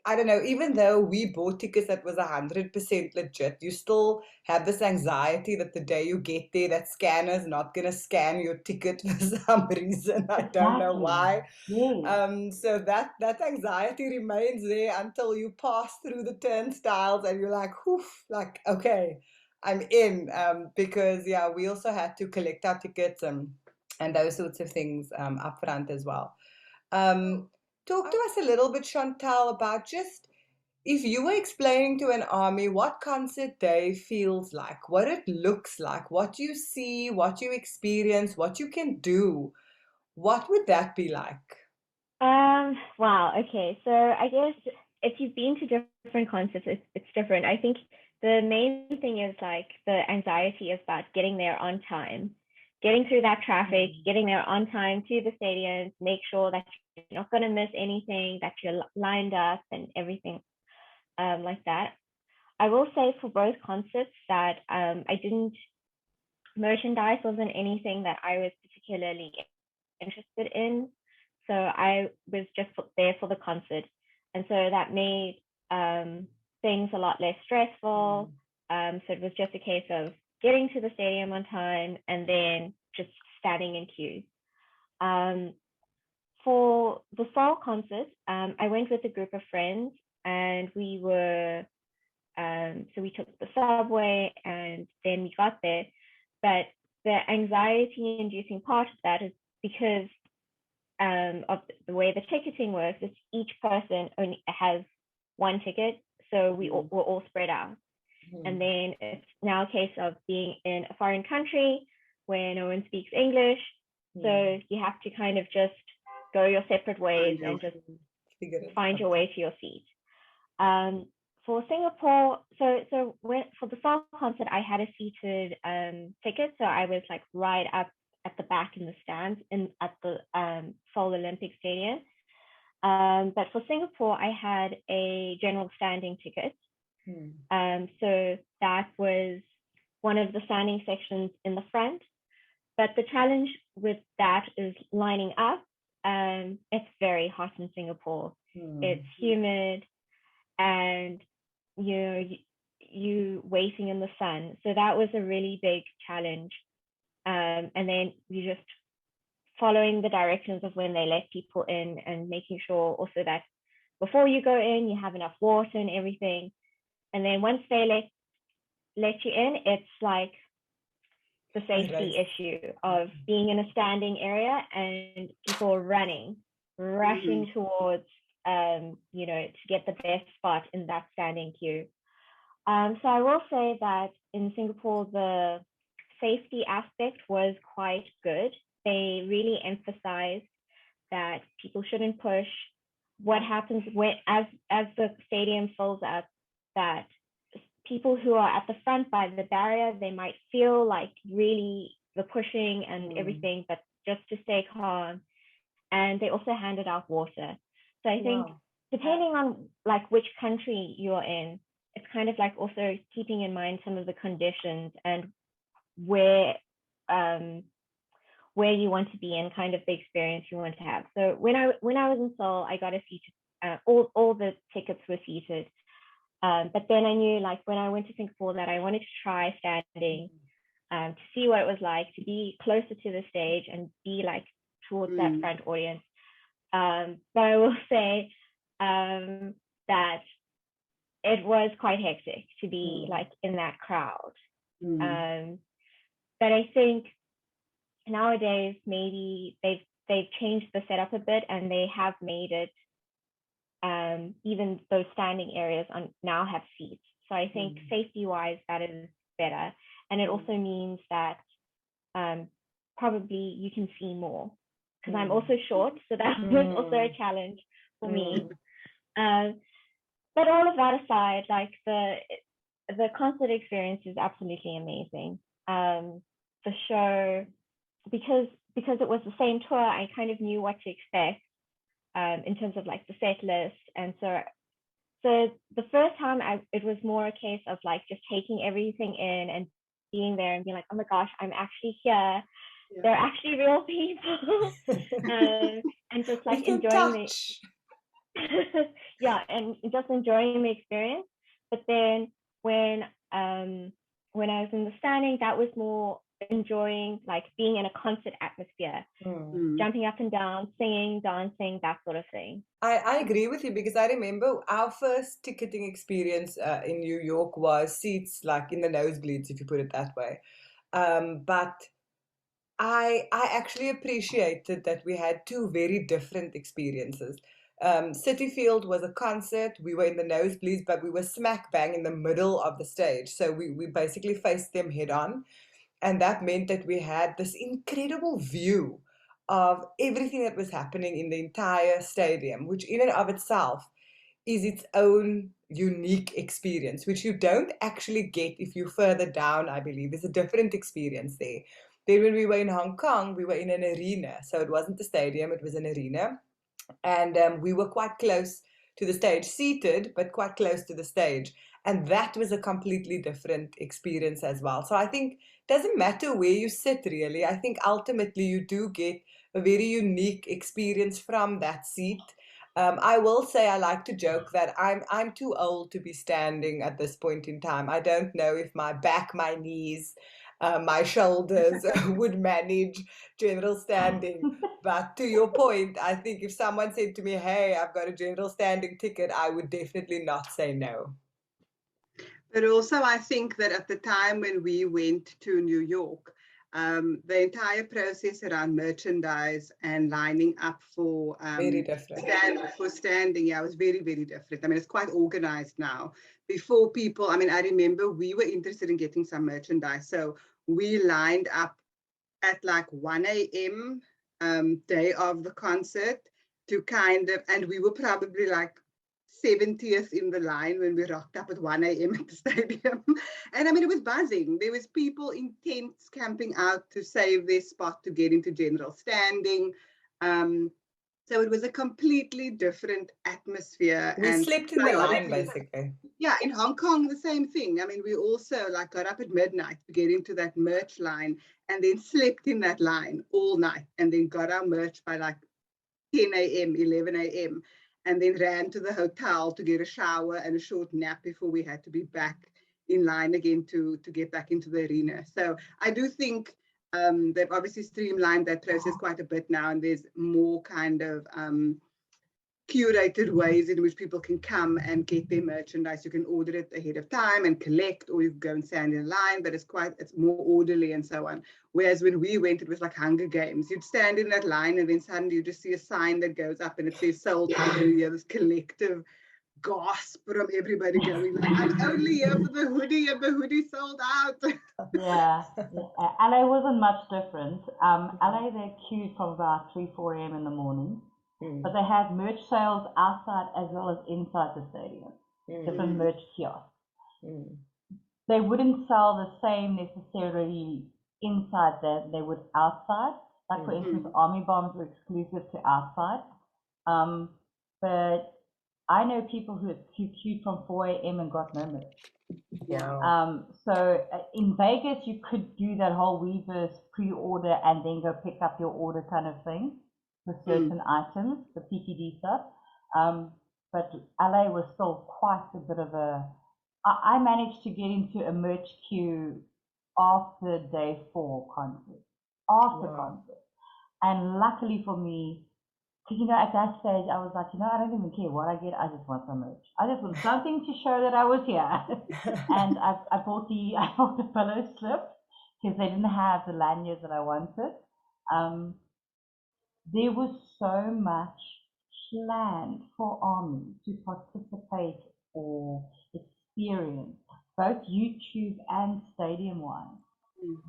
[SPEAKER 1] I don't know, even though we bought tickets that was 100% legit, you still have this anxiety that the day you get there, that scanner's not going to scan your ticket for some reason. I don't know why.
[SPEAKER 4] Yes.
[SPEAKER 1] So that anxiety remains there until you pass through the turnstiles and you're like, whew, like, okay, I'm in. Because, yeah, we also had to collect our tickets and those sorts of things up front as well. Talk to us a little bit, Chantal, about just if you were explaining to an army what concert day feels like, what it looks like, what you see, what you experience, what you can do, what would that be like?
[SPEAKER 2] Wow. Okay. So I guess if you've been to different concerts, it's different. I think the main thing is like the anxiety is about getting there on time, getting through that traffic, getting there on time to the stadiums, make sure that you're not going to miss anything, that you're lined up and everything like that. I will say for both concerts that I didn't, merchandise wasn't anything that I was particularly interested in. So I was just there for the concert. And so that made things a lot less stressful. So it was just a case of getting to the stadium on time and then just standing in queues. For the fall concert, I went with a group of friends and we were, so we took the subway and then we got there. But the anxiety inducing part of that is because of the way the ticketing works, is each person only has one ticket. So we're all spread out. And then it's now a case of being in a foreign country where no one speaks English. So you have to kind of just go your separate ways and just find your way to your seat. For Singapore, so for the fall concert, I had a seated ticket. So I was like right up at the back in the stands at the Seoul Olympic Stadium. But for Singapore, I had a general standing ticket. So that was one of the standing sections in the front. But the challenge with that is lining up. It's very hot in Singapore. It's humid and you waiting in the sun. So that was a really big challenge. And then you just following the directions of when they let people in and making sure also that before you go in, you have enough water and everything. And then once they let you in, it's like the safety issue of being in a standing area and people rushing towards, to get the best spot in that standing queue. So I will say that in Singapore, the safety aspect was quite good. They really emphasized that people shouldn't push. What happens when, as the stadium fills up, that people who are at the front by the barrier, they might feel like really the pushing and everything, but just to stay calm. And they also handed out water. So I think depending on like which country you're in, it's kind of like also keeping in mind some of the conditions and where you want to be and kind of the experience you want to have. So when I was in Seoul, I got a seated, all the tickets were seated. But then I knew like when I went to Singapore that I wanted to try standing to see what it was like to be closer to the stage and be like towards that front audience. But I will say that it was quite hectic to be like in that crowd. But I think nowadays maybe they've changed the setup a bit and they have made it even those standing areas now have seats. So I think safety wise that is better, and it also means that probably you can see more because I'm also short, so that was also a challenge for me. But all of that aside, like the concert experience is absolutely amazing. The show, because it was the same tour, I kind of knew what to expect in terms of like the set list. And so the first time it was more a case of like just taking everything in and being there and being like, oh my gosh, I'm actually here. They're actually real people. And just like enjoying and just enjoying the experience. But then when I was in the standing, that was more enjoying like being in a concert atmosphere, jumping up and down, singing, dancing, that sort of thing.
[SPEAKER 1] I agree with you because I remember our first ticketing experience in New York was seats like in the nosebleeds, if you put it that way. But I actually appreciated that we had two very different experiences. City Field was a concert. We were in the nosebleeds, but we were smack bang in the middle of the stage. So we basically faced them head on. And that meant that we had this incredible view of everything that was happening in the entire stadium, which in and of itself is its own unique experience, which you don't actually get if you're further down, I believe. There's a different experience there. Then when we were in Hong Kong, we were in an arena. So it wasn't the stadium, it was an arena. And we were quite close to the stage, seated, but quite close to the stage. And that was a completely different experience as well. So I think it doesn't matter where you sit, really. I think ultimately you do get a very unique experience from that seat. I will say I like to joke that I'm too old to be standing at this point in time. I don't know if my back, my knees, my shoulders would manage general standing. But to your point, I think if someone said to me, "Hey, I've got a general standing ticket," I would definitely not say no.
[SPEAKER 3] But also, I think that at the time when we went to New York, the entire process around merchandise and lining up for
[SPEAKER 1] Very different.
[SPEAKER 3] standing, yeah, was very, very different. I mean, it's quite organized now. Before people, I mean, I remember we were interested in getting some merchandise, so we lined up at like 1 a.m. Day of the concert to kind of, and we were probably like 70th in the line when we rocked up at 1 a.m. at the stadium. And I mean, it was buzzing. There was people in tents camping out to save their spot to get into general standing. So it was a completely different atmosphere.
[SPEAKER 1] We
[SPEAKER 3] and
[SPEAKER 1] slept in the line, basically.
[SPEAKER 3] Yeah, in Hong Kong, the same thing. I mean, we also like got up at midnight to get into that merch line and then slept in that line all night and then got our merch by like 10 a.m., 11 a.m. and then ran to the hotel to get a shower and a short nap before we had to be back in line again to get back into the arena. So I do think they've obviously streamlined that process quite a bit now, and there's more kind of curated ways in which people can come and get their merchandise. You can order it ahead of time and collect, or you can go and stand in line, but it's more orderly and so on. Whereas when we went, it was like Hunger Games. You'd stand in that line and then suddenly you just see a sign that goes up and it says sold out, and you hear this collective gasp from everybody going like, "I'm only here for the hoodie and the hoodie sold out."
[SPEAKER 4] Yeah. LA wasn't much different. LA, they queued from about 3, 4 a.m. in the morning. But they had merch sales outside as well as inside the stadium, different merch kiosks. They wouldn't sell the same necessarily inside that they would outside. Like for instance, Army bombs were exclusive to outside. But I know people who queued from 4 a.m. and got no merch.
[SPEAKER 1] Wow.
[SPEAKER 4] So in Vegas, you could do that whole Weverse pre-order and then go pick up your order kind of thing for certain items, the PTD stuff. But LA was still quite a bit of a. I managed to get into a merch queue after day 4 concert, concert, and luckily for me, because at that stage I was like, I don't even care what I get. I just want some merch. I just want something to show that I was here. And I bought the pillow slip because they didn't have the lanyards that I wanted. There was so much planned for ARMY to participate or experience, both YouTube and stadium-wise,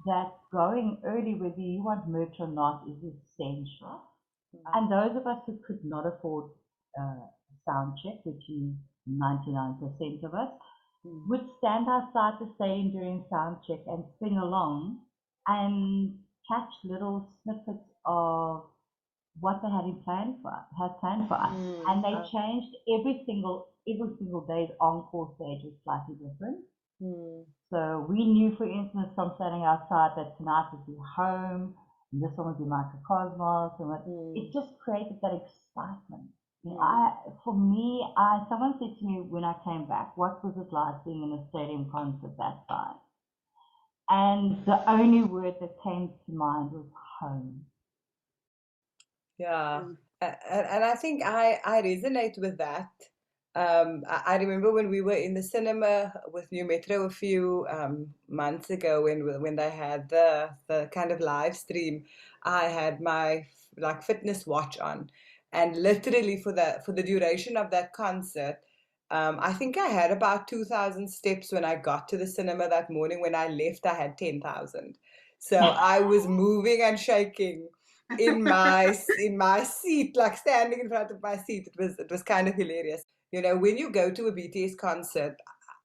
[SPEAKER 4] that going early, whether you want merch or not, is essential. And those of us who could not afford sound check, which is 99% of us, would stand outside the stadium during sound check and sing along and catch little snippets of what they had planned for us. And they changed every single day's encore stage was slightly different. So we knew, for instance, from standing outside that tonight would be Home, and this one would be Microcosmos, and it just created that excitement. For me, someone said to me when I came back, what was it like being in a stadium concert that size? And the only word that came to mind was home.
[SPEAKER 1] Yeah, and I think I resonate with that. I remember when we were in the cinema with New Metro a few months ago when they had the kind of live stream, I had my like fitness watch on, And literally for the duration of that concert, I think I had about 2,000 steps when I got to the cinema that morning. When I left, I had 10,000. So I was moving and shaking in my seat, like standing in front of my seat. It was kind of hilarious. You know, when you go to a BTS concert,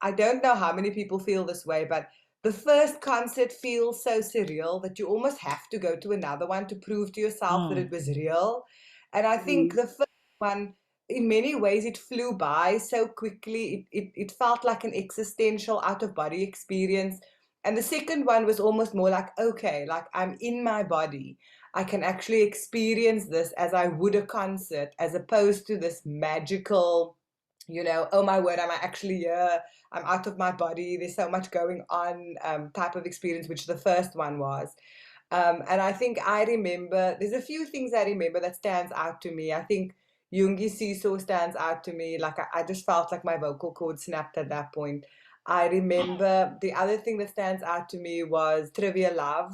[SPEAKER 1] I don't know how many people feel this way, but the first concert feels so surreal that you almost have to go to another one to prove to yourself that it was real. And I think the first one, in many ways, it flew by so quickly. It felt like an existential out of body experience. And the second one was almost more like, okay, like I'm in my body. I can actually experience this as I would a concert, as opposed to this magical, oh my word, am I actually here? I'm out of my body. There's so much going on type of experience, which the first one was. And I think I remember, there's a few things I remember that stands out to me. I think Yoongi Seesaw stands out to me. Like I just felt like my vocal cord snapped at that point. I remember the other thing that stands out to me was Trivia Love.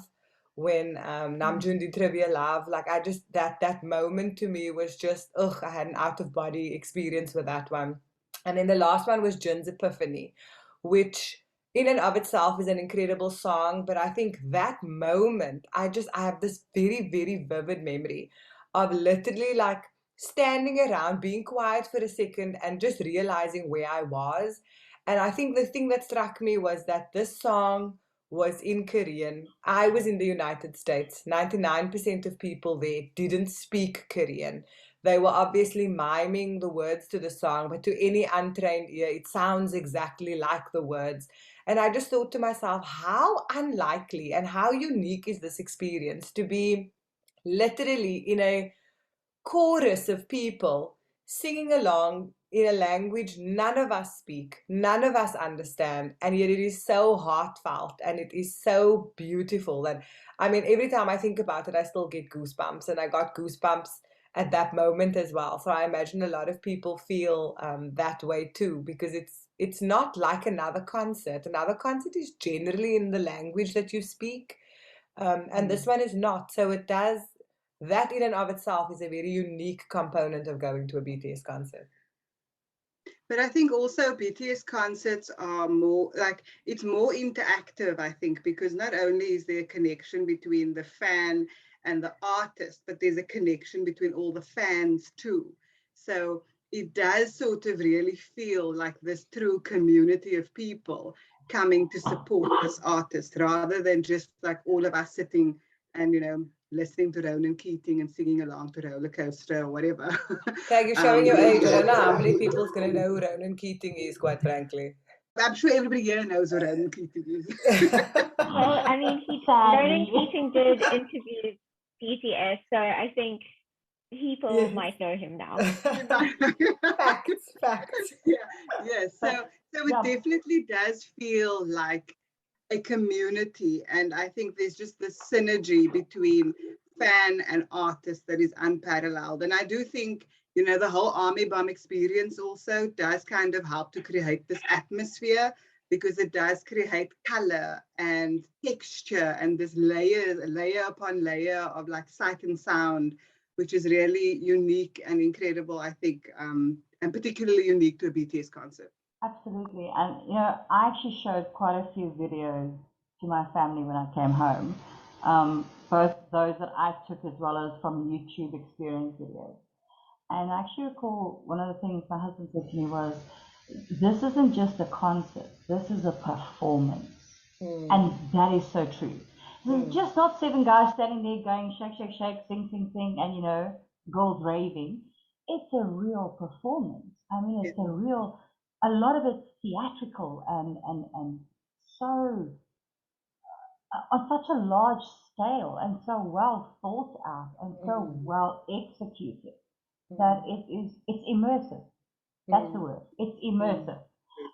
[SPEAKER 1] When Namjoon did Trivia Love, like I just, that moment to me was just, ugh, I had an out of body experience with that one. And then the last one was Jin's Epiphany, which in and of itself is an incredible song, but I think that moment, I have this very, very vivid memory of literally like standing around, being quiet for a second and just realizing where I was. And I think the thing that struck me was that this song was in Korean. I was in the United States. 99% of people there didn't speak Korean. They were obviously miming the words to the song, but to any untrained ear, it sounds exactly like the words. And I just thought to myself, how unlikely and how unique is this experience to be literally in a chorus of people singing along in a language none of us speak, none of us understand, and yet it is so heartfelt and it is so beautiful. And I mean, every time I think about it, I still get goosebumps, and I got goosebumps at that moment as well. So I imagine a lot of people feel that way too, because it's not like another concert. Another concert is generally in the language that you speak, and this one is not. So it does, that in and of itself is a very unique component of going to a BTS concert.
[SPEAKER 3] But I think also BTS concerts are more like, it's more interactive, I think, because not only is there a connection between the fan and the artist, but there's a connection between all the fans too. So it does sort of really feel like this true community of people coming to support this artist, rather than just like all of us sitting and, listening to Ronan Keating and singing along to Roller Coaster or whatever.
[SPEAKER 1] Tag, you're showing your age. I don't know how many people's going to know who Ronan Keating is, quite frankly.
[SPEAKER 3] I'm sure everybody here knows who Ronan Keating is.
[SPEAKER 2] Well, I mean, Ronan Keating did interview BTS, so I think people might know him now.
[SPEAKER 1] Facts.
[SPEAKER 3] Yeah. So it definitely does feel like a community, and I think there's just this synergy between fan and artist that is unparalleled. And I do think, the whole Army Bomb experience also does kind of help to create this atmosphere, because it does create color and texture and this layer upon layer of like sight and sound, which is really unique and incredible, I think, and particularly unique to a BTS concert.
[SPEAKER 4] Absolutely. And, I actually showed quite a few videos to my family when I came home, both those that I took as well as from YouTube experience videos. And I actually recall one of the things my husband said to me was, this isn't just a concert, this is a performance. And that is so true. It's just not seven guys standing there going shake, shake, shake, sing, sing, sing, and, girls raving. It's a real performance. I mean, it's a lot of it's theatrical and so on such a large scale and so well thought out and so well executed that it's immersive. That's the word. It's immersive.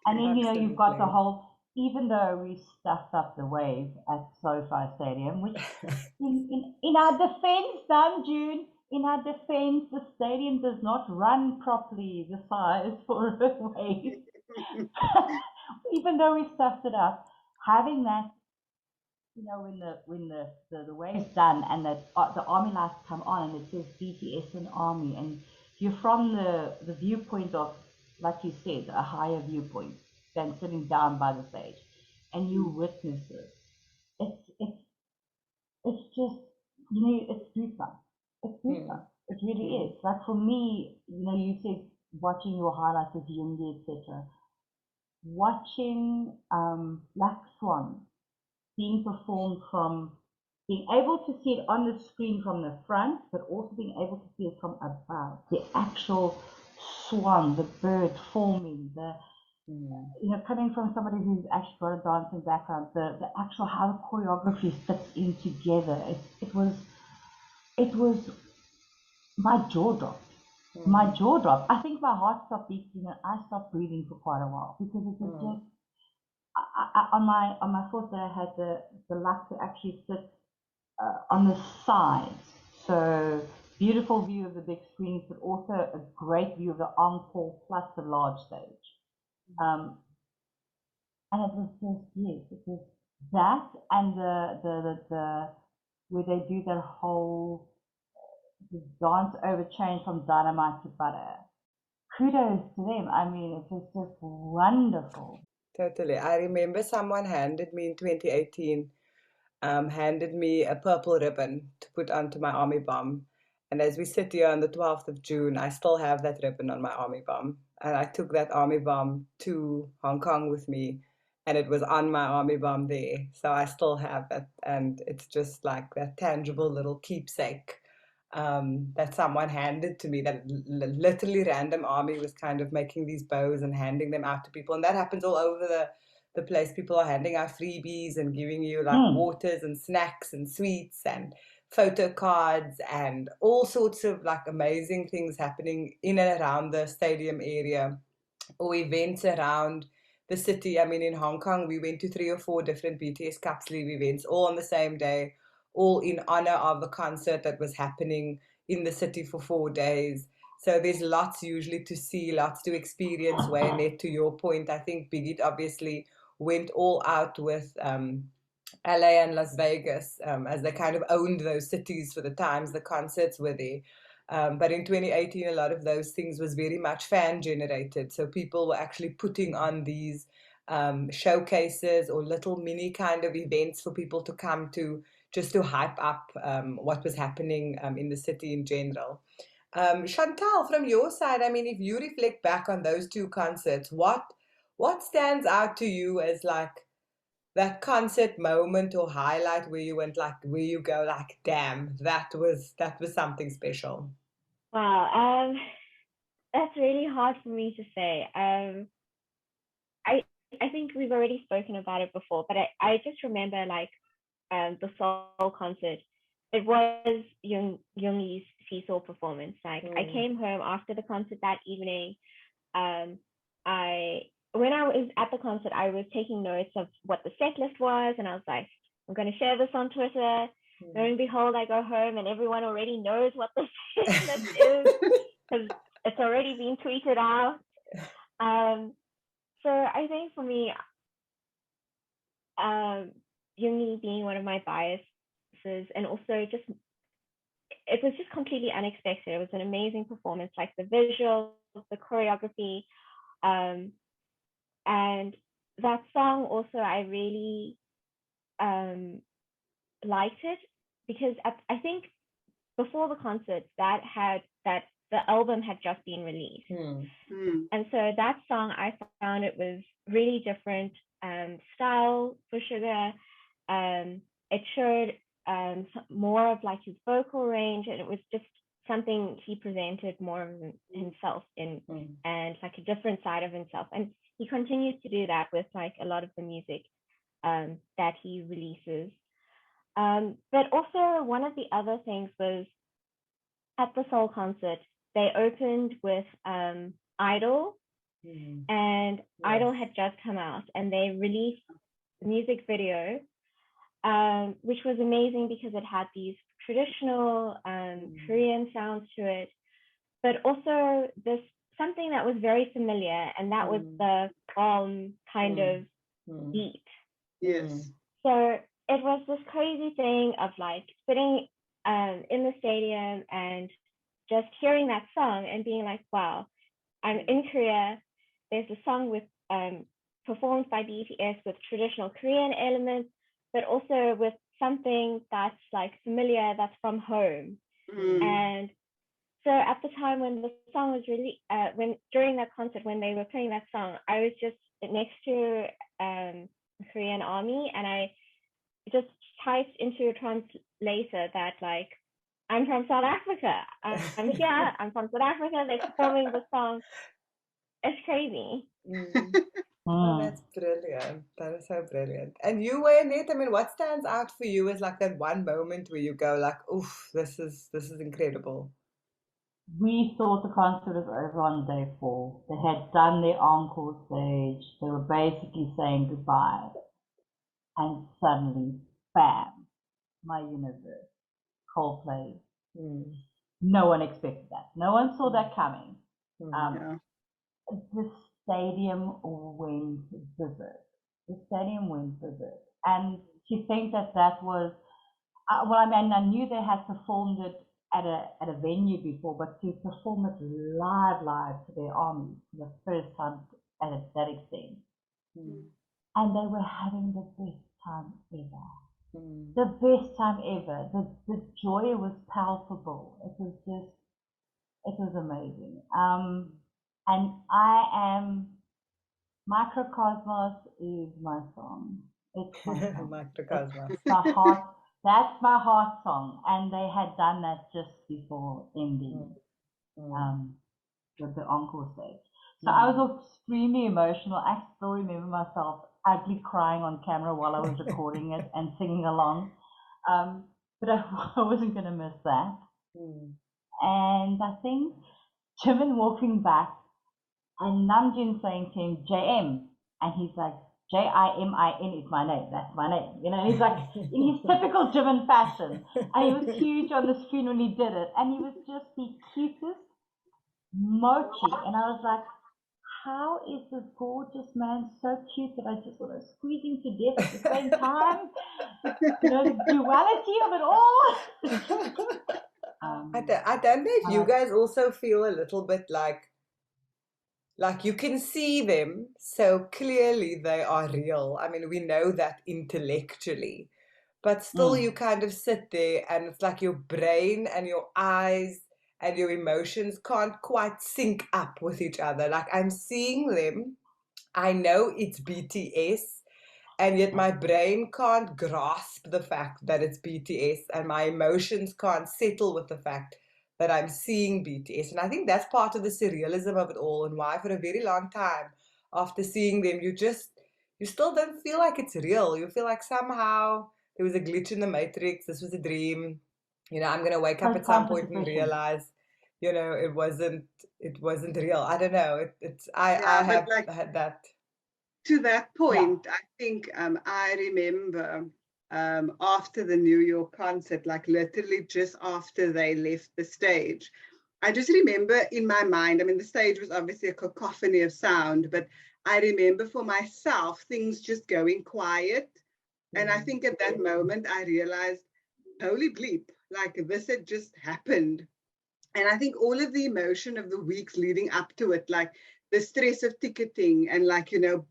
[SPEAKER 4] And then, you've got the whole, even though we stuffed up the wave at SoFi Stadium, which in our defense, Namjoon, in our defense, the stadium does not run properly the size for a wave. Even though we stuffed it up, having that you know, when the wave's done and the army lights come on and it says BTS and Army, and you're from the viewpoint of, like you said, a higher viewpoint than sitting down by the stage, and you witness it. It's just, you know, it's goosebumps. It's goosebumps. It really is. Like for me, you know, you said watching your highlights with Yoongi, etc. Watching Black Swan being performed, from being able to see it on the screen from the front, but also being able to see it from above. The actual swan, the bird forming, you know, coming from somebody who's actually got a dancing background, the actual how the choreography fits in together. It was my jaw dropped. My jaw dropped. I think my heart stopped beating and I stopped breathing for quite a while, because it was just, on my fourth day I had the luck to actually sit on the sides. So beautiful view of the big screens, but also a great view of the encore plus the large stage. And it was just, yes, it was that, and the where they do that whole dance over change from dynamite to butter. Kudos to them. I mean, it was just wonderful.
[SPEAKER 1] Totally. I remember someone handed me in 2018, handed me a purple ribbon to put onto my army bomb. And as we sit here on the 12th of June, I still have that ribbon on my army bomb. And I took that army bomb to Hong Kong with me, and it was on my army bomb there. So I still have that. And it's just like that tangible little keepsake that someone handed to me, that literally random army was kind of making these bows and handing them out to people. And that happens all over the place. People are handing out freebies and giving you like waters and snacks and sweets and photo cards and all sorts of like amazing things happening in and around the stadium area, or events around the city. I mean, in Hong Kong, we went to 3 or 4 different BTS Cup Sleeve events, all on the same day, all in honor of the concert that was happening in the city for 4 days. So there's lots usually to see, lots to experience. Wayonette, to your point, I think Big Hit obviously went all out with LA and Las Vegas, as they kind of owned those cities for the times the concerts were there. But in 2018, a lot of those things was very much fan generated. So people were actually putting on these showcases or little mini kind of events for people to come to, just to hype up what was happening in the city in general. Chantal, from your side, I mean, if you reflect back on those 2 concerts, what stands out to you as like that concert moment or highlight where you went like, where you go like, damn, that was something special?
[SPEAKER 2] Wow, that's really hard for me to say. I think we've already spoken about it before, but I just remember like the Seoul concert. It was Yoongi's seesaw performance. Like I came home after the concert that evening. When I was at the concert, I was taking notes of what the set list was, and I was like, I'm going to share this on Twitter. Lo and behold, I go home and everyone already knows what the set list is, because it's already been tweeted out. So I think for me, Yoongi being one of my biases, and also just, it was just completely unexpected. It was an amazing performance, like the visuals, the choreography, and that song also, I really liked it, because I think before the concert that the album had just been released. And so that song, I found it was really different style for Sugar. It showed more of like his vocal range, and it was just something he presented more of himself in, and like a different side of himself. And he continues to do that with like a lot of the music that he releases. But also one of the other things was, at the Seoul concert, they opened with Idol, and Idol had just come out, and they released a music video, which was amazing because it had these traditional Korean sounds to it, but also this something that was very familiar, and that was the kind of beat.
[SPEAKER 3] Yes.
[SPEAKER 2] So it was this crazy thing of like sitting in the stadium and just hearing that song and being like, wow, I'm in Korea. There's a song with performed by BTS with traditional Korean elements, but also with something that's like familiar, that's from home. And so at the time when the song was really, during that concert, when they were playing that song, I was just next to the Korean army, and I just typed into a translator that like, I'm from South Africa. I'm here. I'm from South Africa. They're performing the song. It's crazy.
[SPEAKER 1] Oh, that's brilliant. That is so brilliant. And you, Wayonette, I mean, what stands out for you is like that one moment where you go like, oof, this is incredible.
[SPEAKER 4] We thought the concert was over on day 4. They had done their encore stage. They were basically saying goodbye. And suddenly, bam, my universe, Coldplay. No one expected that. No one saw that coming. The stadium went berserk. The stadium went berserk. And to think that that was, well, I mean, I knew they had performed it at a venue before, but to perform it live to their army for the first time at that extent. And they were having the best time ever. The best time ever. The joy was palpable. It was amazing. And Microcosmos is my song. It's my song.
[SPEAKER 1] Microcosmos.
[SPEAKER 4] It's my heart. That's my heart song. And they had done that just before ending with the encore stage. So I was extremely emotional. I still remember myself ugly crying on camera while I was recording it and singing along. But I wasn't going to miss that. And I think Jimin walking back and Namjoon saying to him, JM, and he's like, Jimin is my name, that's my name. You know, he's like, in his typical Jimin fashion. And he was huge on the screen when he did it. And he was just the cutest mochi. And I was like, how is this gorgeous man so cute that I just want to squeeze him to death at the same time? You know, the duality of it all.
[SPEAKER 1] I don't know if you guys also feel a little bit like you can see them so clearly they are real. I mean, we know that intellectually, but still you kind of sit there and it's like your brain and your eyes and your emotions can't quite sync up with each other. Like I'm seeing them, I know it's BTS, and yet my brain can't grasp the fact that it's BTS, and my emotions can't settle with the fact that I'm seeing BTS. And I think that's part of the surrealism of it all, and why for a very long time after seeing them, you still don't feel like it's real. You feel like somehow there was a glitch in the matrix, this was a dream. You know, I'm gonna wake up at some point and realize, you know, it wasn't real. I don't know. I have had that.
[SPEAKER 3] To that point, I think I remember after the New York concert, like literally just after they left the stage, I just remember in my mind, I mean, the stage was obviously a cacophony of sound, but I remember for myself, things just going quiet. And I think at that moment, I realized, holy bleep, like this had just happened. And I think all of the emotion of the weeks leading up to it, like the stress of ticketing and like, you know,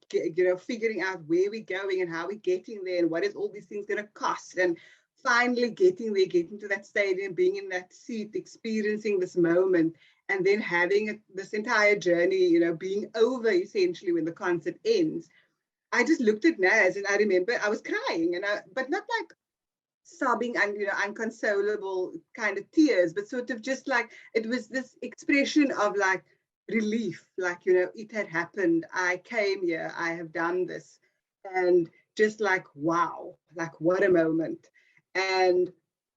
[SPEAKER 3] figuring out where we're going and how we're getting there and what is all these things going to cost. And finally getting there, getting to that stadium, being in that seat, experiencing this moment, and then having this entire journey, you know, being over essentially when the concert ends. I just looked at Naz and I remember I was crying, but not like sobbing and, you know, unconsolable kind of tears, but sort of just like, it was this expression of like relief, like, you know, it had happened. I came here, I have done this. And just like, wow, like what a moment.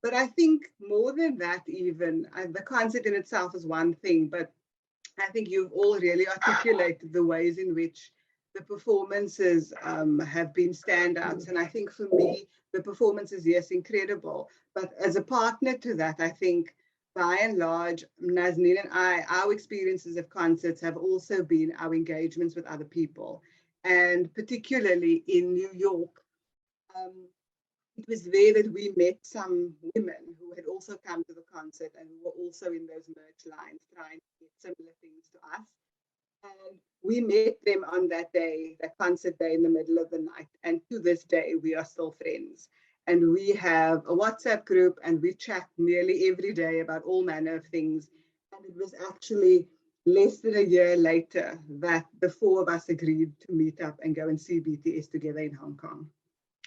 [SPEAKER 3] But I think more than that, even the concert in itself is one thing, but I think you've all really articulated the ways in which the performances have been standouts. And I think for me, the performances, yes, incredible. But as a partner to that, I think by and large, Nazneen and I, our experiences of concerts have also been our engagements with other people. And particularly in New York, it was there that we met some women who had also come to the concert and who were also in those merch lines trying to get similar things to us. And we met them on that day, that concert day in the middle of the night. And to this day, we are still friends. And we have a WhatsApp group and we chat nearly every day about all manner of things. And it was actually less than a year later that the four of us agreed to meet up and go and see BTS together in Hong Kong.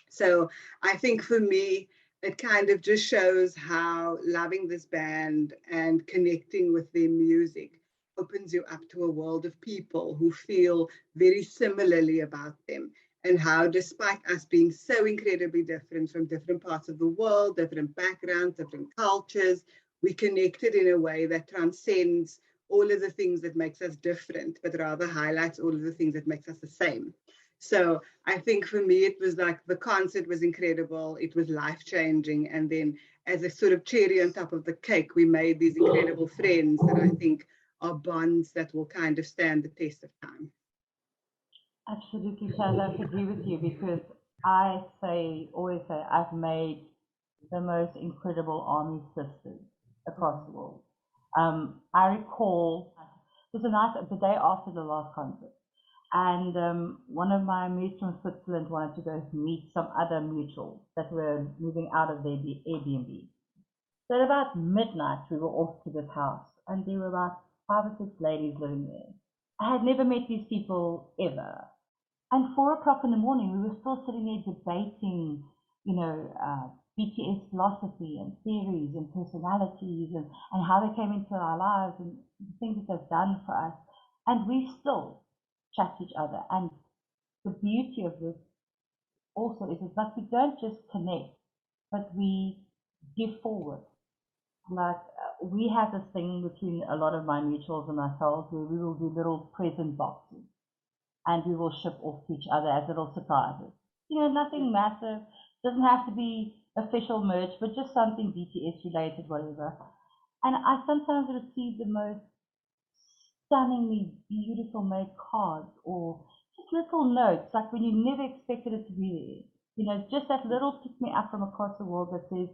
[SPEAKER 3] So I think for me, it kind of just shows how loving this band and connecting with their music opens you up to a world of people who feel very similarly about them, and how despite us being so incredibly different from different parts of the world, different backgrounds, different cultures, we connected in a way that transcends all of the things that makes us different, but rather highlights all of the things that makes us the same. So I think for me, it was like the concert was incredible. It was life-changing. And then as a sort of cherry on top of the cake, we made these incredible friends that I think are bonds that will kind of stand the test of time.
[SPEAKER 4] Absolutely, Chaz, I agree with you, because I always say, I've made the most incredible ARMY sisters across the world. I recall, it was the day after the last concert, and one of my mates from Switzerland wanted to go meet some other mutuals that were moving out of their Airbnb. So at about midnight, we were off to this house, and there were about 5 or 6 ladies living there. I had never met these people ever. And 4 o'clock in the morning, we were still sitting there debating, BTS philosophy and theories and personalities and how they came into our lives and the things that they've done for us. And we still chat to each other. And the beauty of this also is that we don't just connect, but we give forward. Like we have this thing between a lot of my mutuals and myself where we will do little present boxes and we will ship off to each other as little surprises. Nothing massive, doesn't have to be official merch, but just something BTS related, whatever. And I sometimes receive the most stunningly beautiful made cards or just little notes, like when you never expected it to be there. Just that little pick me up from across the world that says,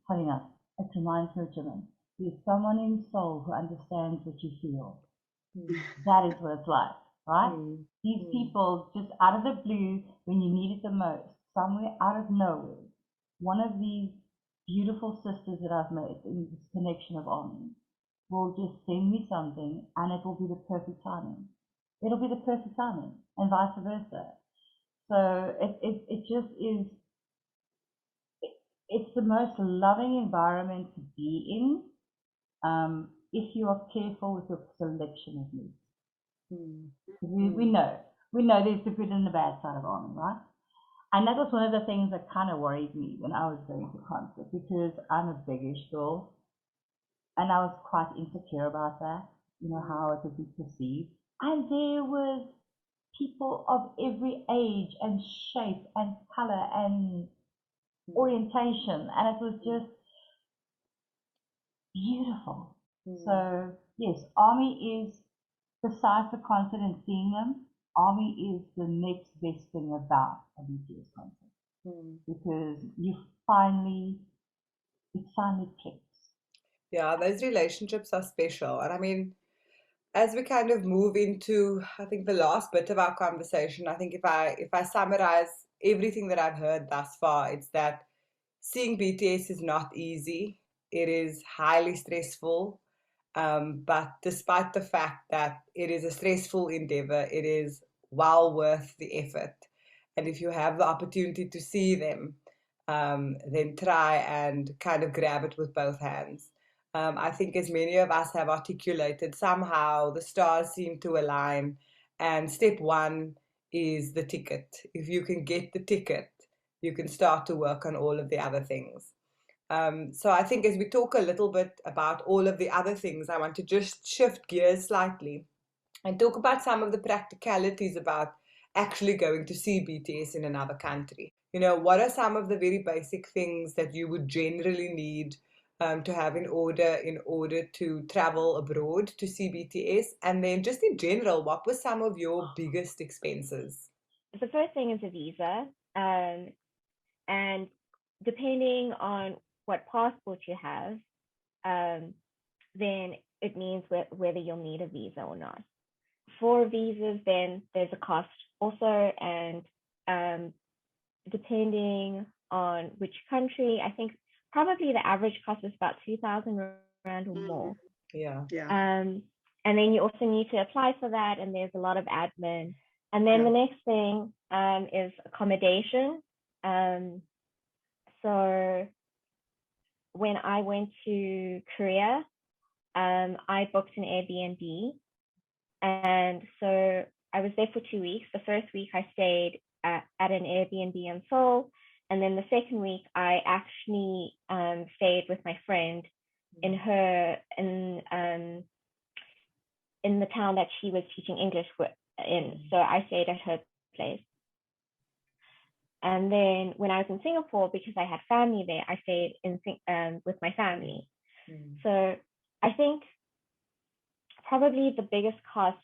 [SPEAKER 4] funny enough, it reminds me of Jimin. There's someone in Seoul who understands what you feel. That is what it's like, right? These people just out of the blue, when you need it the most, somewhere out of nowhere, one of these beautiful sisters that I've made in this connection of ARMY will just send me something and it will be the perfect timing. It'll be the perfect timing and vice versa. So it just is, it's the most loving environment to be in if you are careful with your selection of meats. We know there's the good and the bad side of ARMY, right? And that was one of the things that kind of worried me when I was going to concert, because I'm a biggish girl and I was quite insecure about that, how it would be perceived. And there was people of every age and shape and color and orientation, and it was just beautiful. So yes, ARMY is, besides the concert and seeing them, ARMY is the next best thing about a BTS concert, because it finally clicks.
[SPEAKER 1] Yeah, those relationships are special. And I mean, as we kind of move into, I think, the last bit of our conversation, I think if I summarize everything that I've heard thus far, it's that seeing BTS is not easy. It is highly stressful. But despite the fact that it is a stressful endeavor, it is well worth the effort. And if you have the opportunity to see them, then try and kind of grab it with both hands. I think as many of us have articulated, somehow the stars seem to align, and step one is the ticket. If you can get the ticket, you can start to work on all of the other things. So I think as we talk a little bit about all of the other things, I want to just shift gears slightly and talk about some of the practicalities about actually going to see BTS in another country. What are some of the very basic things that you would generally need to have in order to travel abroad to see BTS? And then just in general, what were some of your biggest expenses?
[SPEAKER 2] The first thing is a visa. And depending on what passport you have, then it means whether you'll need a visa or not. For visas, then there's a cost also, and depending on which country, I think probably the average cost is about 2,000 rand or more.
[SPEAKER 1] Yeah.
[SPEAKER 2] And then you also need to apply for that, and there's a lot of admin. And then the next thing is accommodation. So when I went to Korea, I booked an Airbnb, and so I was there for 2 weeks. The first week I stayed at an Airbnb in Seoul, and then the second week I actually stayed with my friend in the town that she was teaching English in. So I stayed at her place. And then when I was in Singapore, because I had family there, I stayed with my family. So I think probably the biggest cost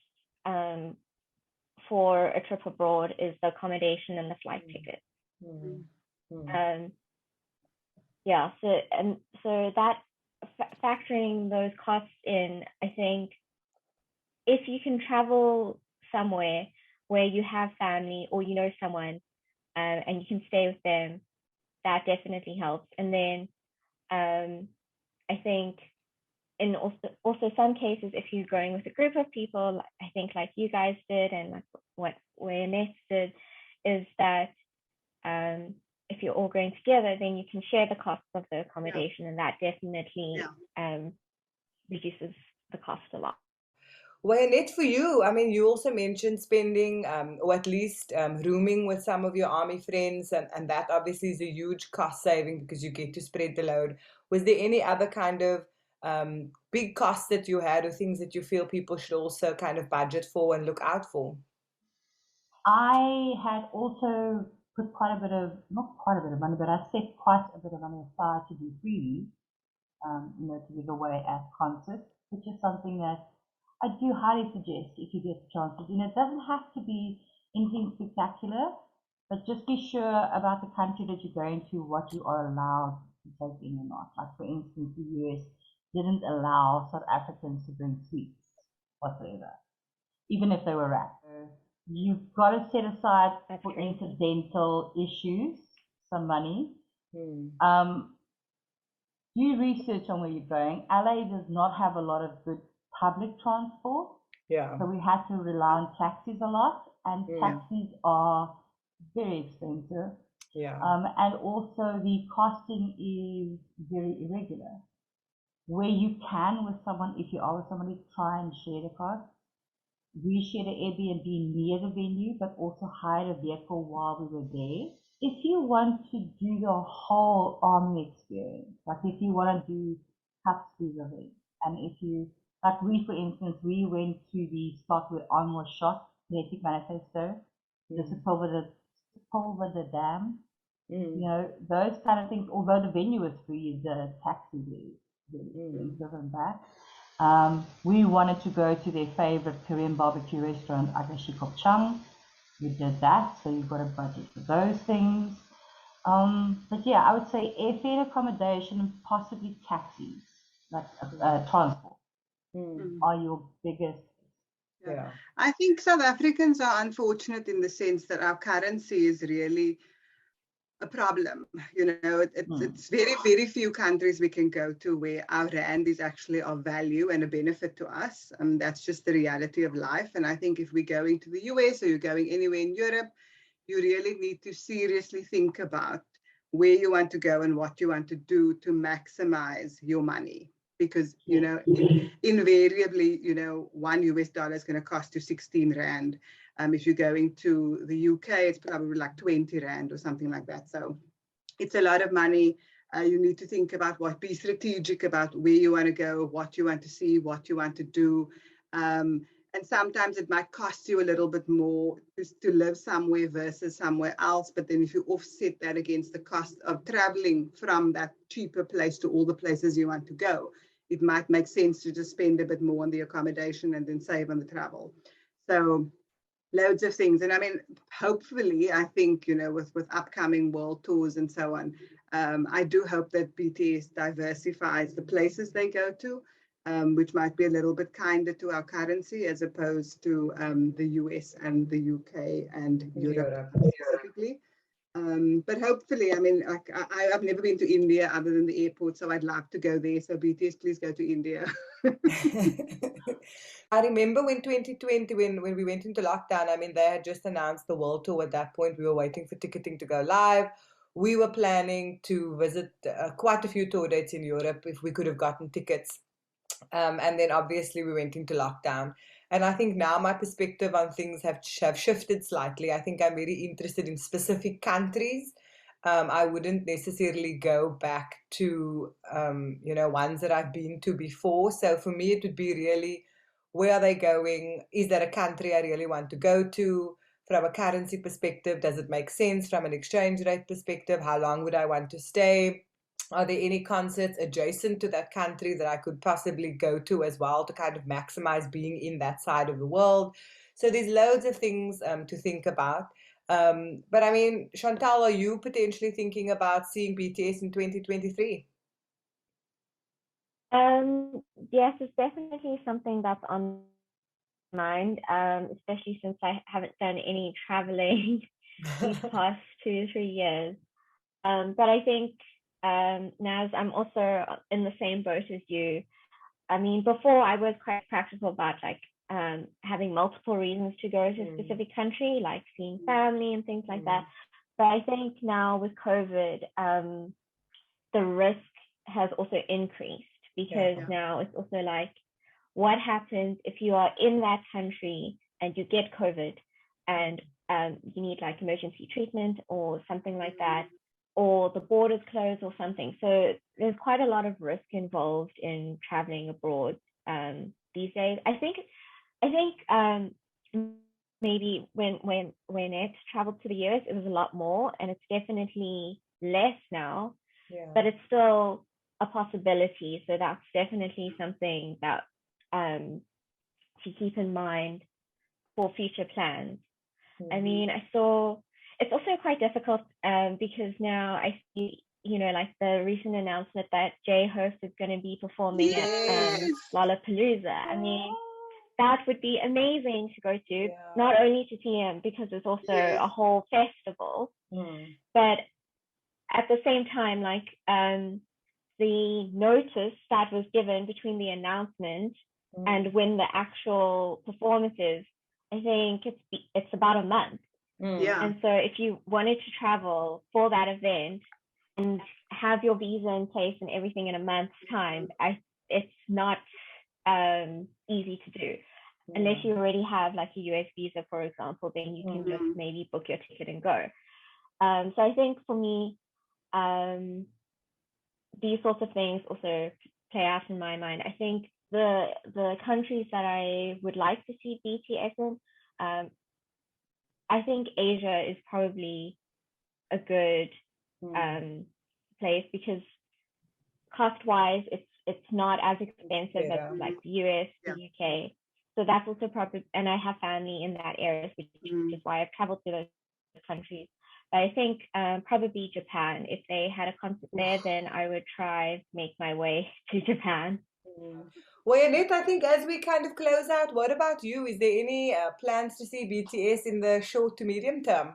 [SPEAKER 2] for a trip abroad is the accommodation and the flight ticket. Yeah, so that factoring those costs in, I think if you can travel somewhere where you have family or you know someone and you can stay with them, that definitely helps. And then I think in also some cases, if you're going with a group of people, I think like you guys did and like what Wayonette did, is that if you're all going together, then you can share the costs of the accommodation, and that definitely reduces the cost a lot.
[SPEAKER 1] Wayonette, for you, I mean, you also mentioned spending or at least rooming with some of your army friends, and that obviously is a huge cost saving because you get to spread the load. Was there any other kind of big costs that you had, or things that you feel people should also kind of budget for and look out for?
[SPEAKER 4] I had also put not quite a bit of money, but I set quite a bit of money aside to do freebies, to give away at concerts, which is something that I do highly suggest if you get the chance to do. It doesn't have to be anything spectacular, but just be sure about the country that you're going to, what you are allowed to take in or not. Like for instance, the US didn't allow South Africans to bring sweets whatsoever, even if they were wrapped. You've got to set aside for incidental issues some money. Do research on where you're going. LA does not have a lot of good public transport. So we had to rely on taxis a lot, and taxis are very expensive. And also the costing is very irregular. Where you can with someone, if you are with somebody, try and share the cost. We shared an Airbnb near the venue, but also hired a vehicle while we were there. If you want to do the whole army experience, like if you want to do cup speed of it, and if you, like we, for instance, we went to the spot where arm was shot, Kinetic Manifesto, the Sepulveda Dam, those kind of things. Although the venue was free, the taxi is very expensive and back. We wanted to go to their favorite Korean barbecue restaurant, Agashi Gopchang. We did that, so you've got a budget for those things. But yeah, I would say airfare, accommodation, and possibly taxis, like transport, are your biggest.
[SPEAKER 3] I think South Africans are unfortunate in the sense that our currency is really a problem. It's very, very few countries we can go to where our rand is actually of value and a benefit to us. That's just the reality of life. And I think if we're going to the US or you're going anywhere in Europe, you really need to seriously think about where you want to go and what you want to do to maximize your money. Because, invariably, $1 US is going to cost you 16 rand. If you're going to the UK, it's probably like 20 rand or something like that. So it's a lot of money. You need to think about be strategic about where you want to go, what you want to see, what you want to do. And sometimes it might cost you a little bit more to live somewhere versus somewhere else. But then if you offset that against the cost of traveling from that cheaper place to all the places you want to go, it might make sense to just spend a bit more on the accommodation and then save on the travel. So loads of things. And I mean, hopefully, I think, you know, with upcoming world tours and so on, I do hope that BTS diversifies the places they go to, which might be a little bit kinder to our currency as opposed to the US and the UK and Europe specifically. But hopefully, I mean, I've never been to India other than the airport, so I'd love to go there. So BTS, please go to India.
[SPEAKER 1] I remember when 2020, when we went into lockdown, I mean, they had just announced the world tour at that point. We were waiting for ticketing to go live. We were planning to visit quite a few tour dates in Europe if we could have gotten tickets. And then obviously we went into lockdown. And I think now my perspective on things have shifted slightly. I think I'm very interested in specific countries. I wouldn't necessarily go back to, you know, ones that I've been to before. So for me, it would be really, where are they going? Is there a country I really want to go to? From a currency perspective, does it make sense? From an exchange rate perspective, how long would I want to stay? Are there any concerts adjacent to that country that I could possibly go to as well to kind of maximize being in that side of the world? So there's loads of things to think about. But I mean, Chantal, are you potentially thinking about seeing BTS in 2023?
[SPEAKER 2] Yes, it's definitely something that's on mind, especially since I haven't done any traveling these past 2 or 3 years. But I think now I'm also in the same boat as you. I mean, before I was quite practical about like having multiple reasons to go to a specific country, like seeing family and things like that. But I think now with COVID, the risk has also increased because now it's also like, what happens if you are in that country and you get COVID and you need like emergency treatment or something like that, or the borders closed or something. So there's quite a lot of risk involved in traveling abroad these days. I think maybe when it traveled to the US, it was a lot more, and it's definitely less now. But it's still a possibility. So that's definitely something that to keep in mind for future plans. I mean, I saw it's also quite difficult because now I see, you know, like the recent announcement that J-Hope is going to be performing at Lollapalooza. I mean, that would be amazing to go to, not only to see him because it's also a whole festival, but at the same time, like the notice that was given between the announcement and when the actual performance is, I think it's about a month. And so if you wanted to travel for that event and have your visa in place and everything in a month's time, it's not easy to do. Unless you already have like a US visa, for example, then you can just maybe book your ticket and go. So I think for me, these sorts of things also play out in my mind. I think the countries that I would like to see BTS in, I think Asia is probably a good place because cost-wise, it's not as expensive as like the US, the UK. So that's also probably, and I have family in that area, which is why I've traveled to those countries. But I think probably Japan. If they had a concert there, then I would try to make my way to Japan.
[SPEAKER 1] Wayonette, I think as we kind of close out, what about you? Is there any plans to see BTS in the short to medium term?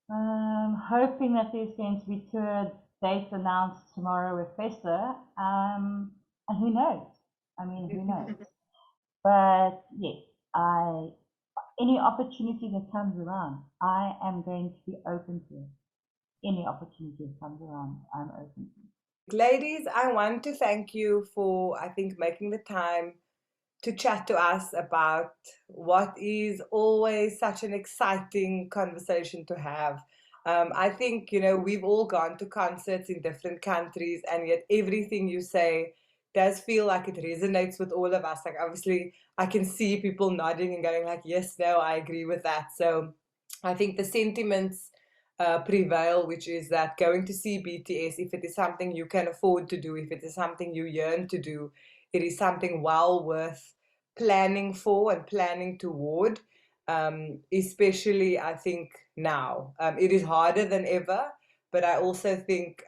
[SPEAKER 4] Hoping that there's going to be tour dates announced tomorrow with Festa. And who knows? I mean, who knows? But yes, any opportunity that comes around, I am going to be open to it. Any opportunity that comes around, I'm open to it.
[SPEAKER 1] Ladies, I want to thank you for, I think, making the time to chat to us about what is always such an exciting conversation to have. I think, you know, we've all gone to concerts in different countries, and yet everything you say does feel like it resonates with all of us. Like, obviously, I can see people nodding and going like, yes, no, I agree with that. So I think the sentiments prevail, which is that going to see BTS, if it is something you can afford to do, if it is something you yearn to do, it is something well worth planning for and planning toward. especially I think now. It is harder than ever, but I also think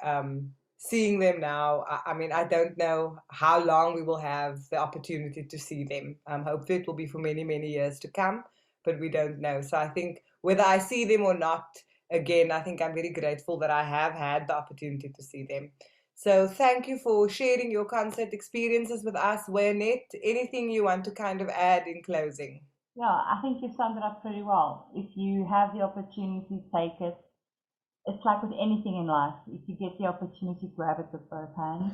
[SPEAKER 1] seeing them now, I mean, I don't know how long we will have the opportunity to see them. Hopefully it will be for many, many years to come, but we don't know. So I think whether I see them or not, again, I think I'm very grateful that I have had the opportunity to see them. So thank you for sharing your concert experiences with us, Wayonette. Anything you want to kind of add in closing?
[SPEAKER 4] Yeah, I think you summed it up pretty well. If you have the opportunity, take it. It's like with anything in life. If you get the opportunity, grab it with both hands.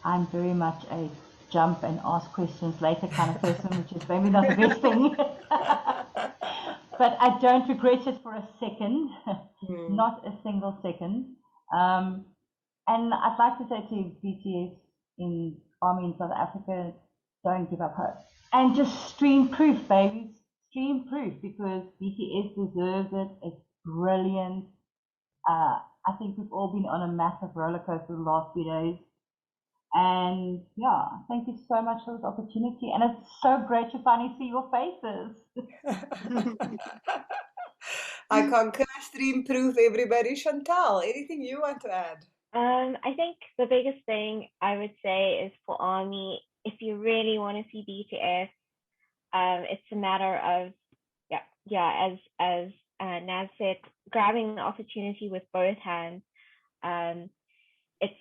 [SPEAKER 4] I'm very much a jump and ask questions later kind of person, which is maybe not the best thing. But I don't regret it for a second, not a single second. And I'd like to say to BTS in Army in South Africa, don't give up hope. And just stream proof, babies. Stream proof, because BTS deserves it. It's brilliant. I think we've all been on a massive roller coaster the last few days. And yeah, thank you so much for this opportunity. And it's so great to finally see your faces.
[SPEAKER 1] I concur, stream proof, everybody. Chantal, anything you want to add?
[SPEAKER 2] I think the biggest thing I would say is for ARMY, if you really want to see BTS, it's a matter of, as Naz said, grabbing the opportunity with both hands. It's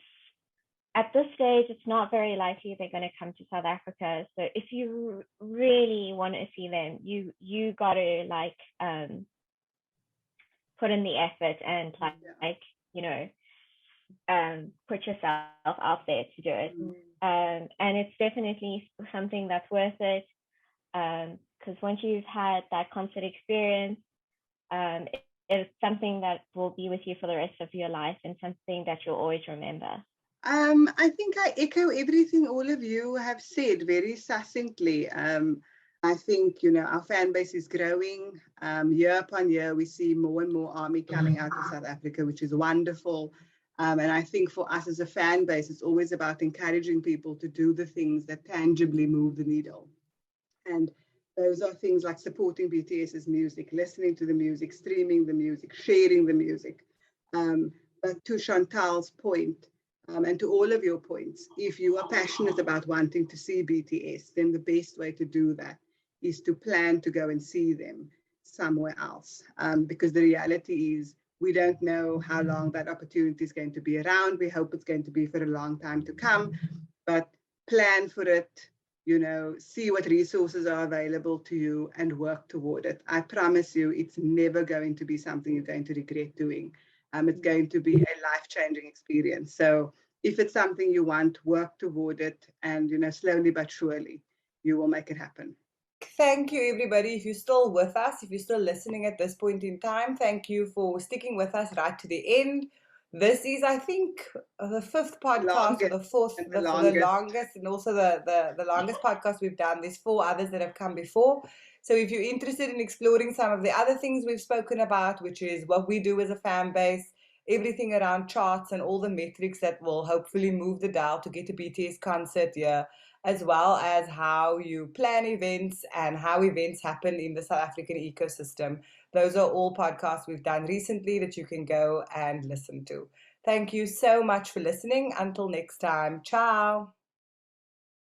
[SPEAKER 2] at this stage, it's not very likely they're going to come to South Africa. So if you really want to see them, you got to like put in the effort and put yourself out there to do it. And it's definitely something that's worth it, because once you've had that concert experience, it's something that will be with you for the rest of your life and something that you'll always remember.
[SPEAKER 3] I think I echo everything all of you have said very succinctly. I think, our fan base is growing. Year upon year, we see more and more ARMY coming out of South Africa, which is wonderful. And I think for us as a fan base, it's always about encouraging people to do the things that tangibly move the needle. And those are things like supporting BTS's music, listening to the music, streaming the music, sharing the music. But to Chantal's point, and to all of your points, if you are passionate about wanting to see BTS, then the best way to do that is to plan to go and see them somewhere else. Because the reality is, we don't know how long that opportunity is going to be around. We hope it's going to be for a long time to come, but plan for it, see what resources are available to you and work toward it. I promise you, it's never going to be something you're going to regret doing. It's going to be a life-changing experience. So if it's something you want, work toward it, and slowly but surely, you will make it happen.
[SPEAKER 1] Thank you, everybody. If you're still with us, if you're still listening at this point in time, thank you for sticking with us right to the end. This is, I think, the fifth podcast, or the fourth, the longest, and also the longest podcast we've done. There's 4 others that have come before. So if you're interested in exploring some of the other things we've spoken about, which is what we do as a fan base, everything around charts and all the metrics that will hopefully move the dial to get a BTS concert here, as well as how you plan events and how events happen in the South African ecosystem. Those are all podcasts we've done recently that you can go and listen to. Thank you so much for listening. Until next time, ciao.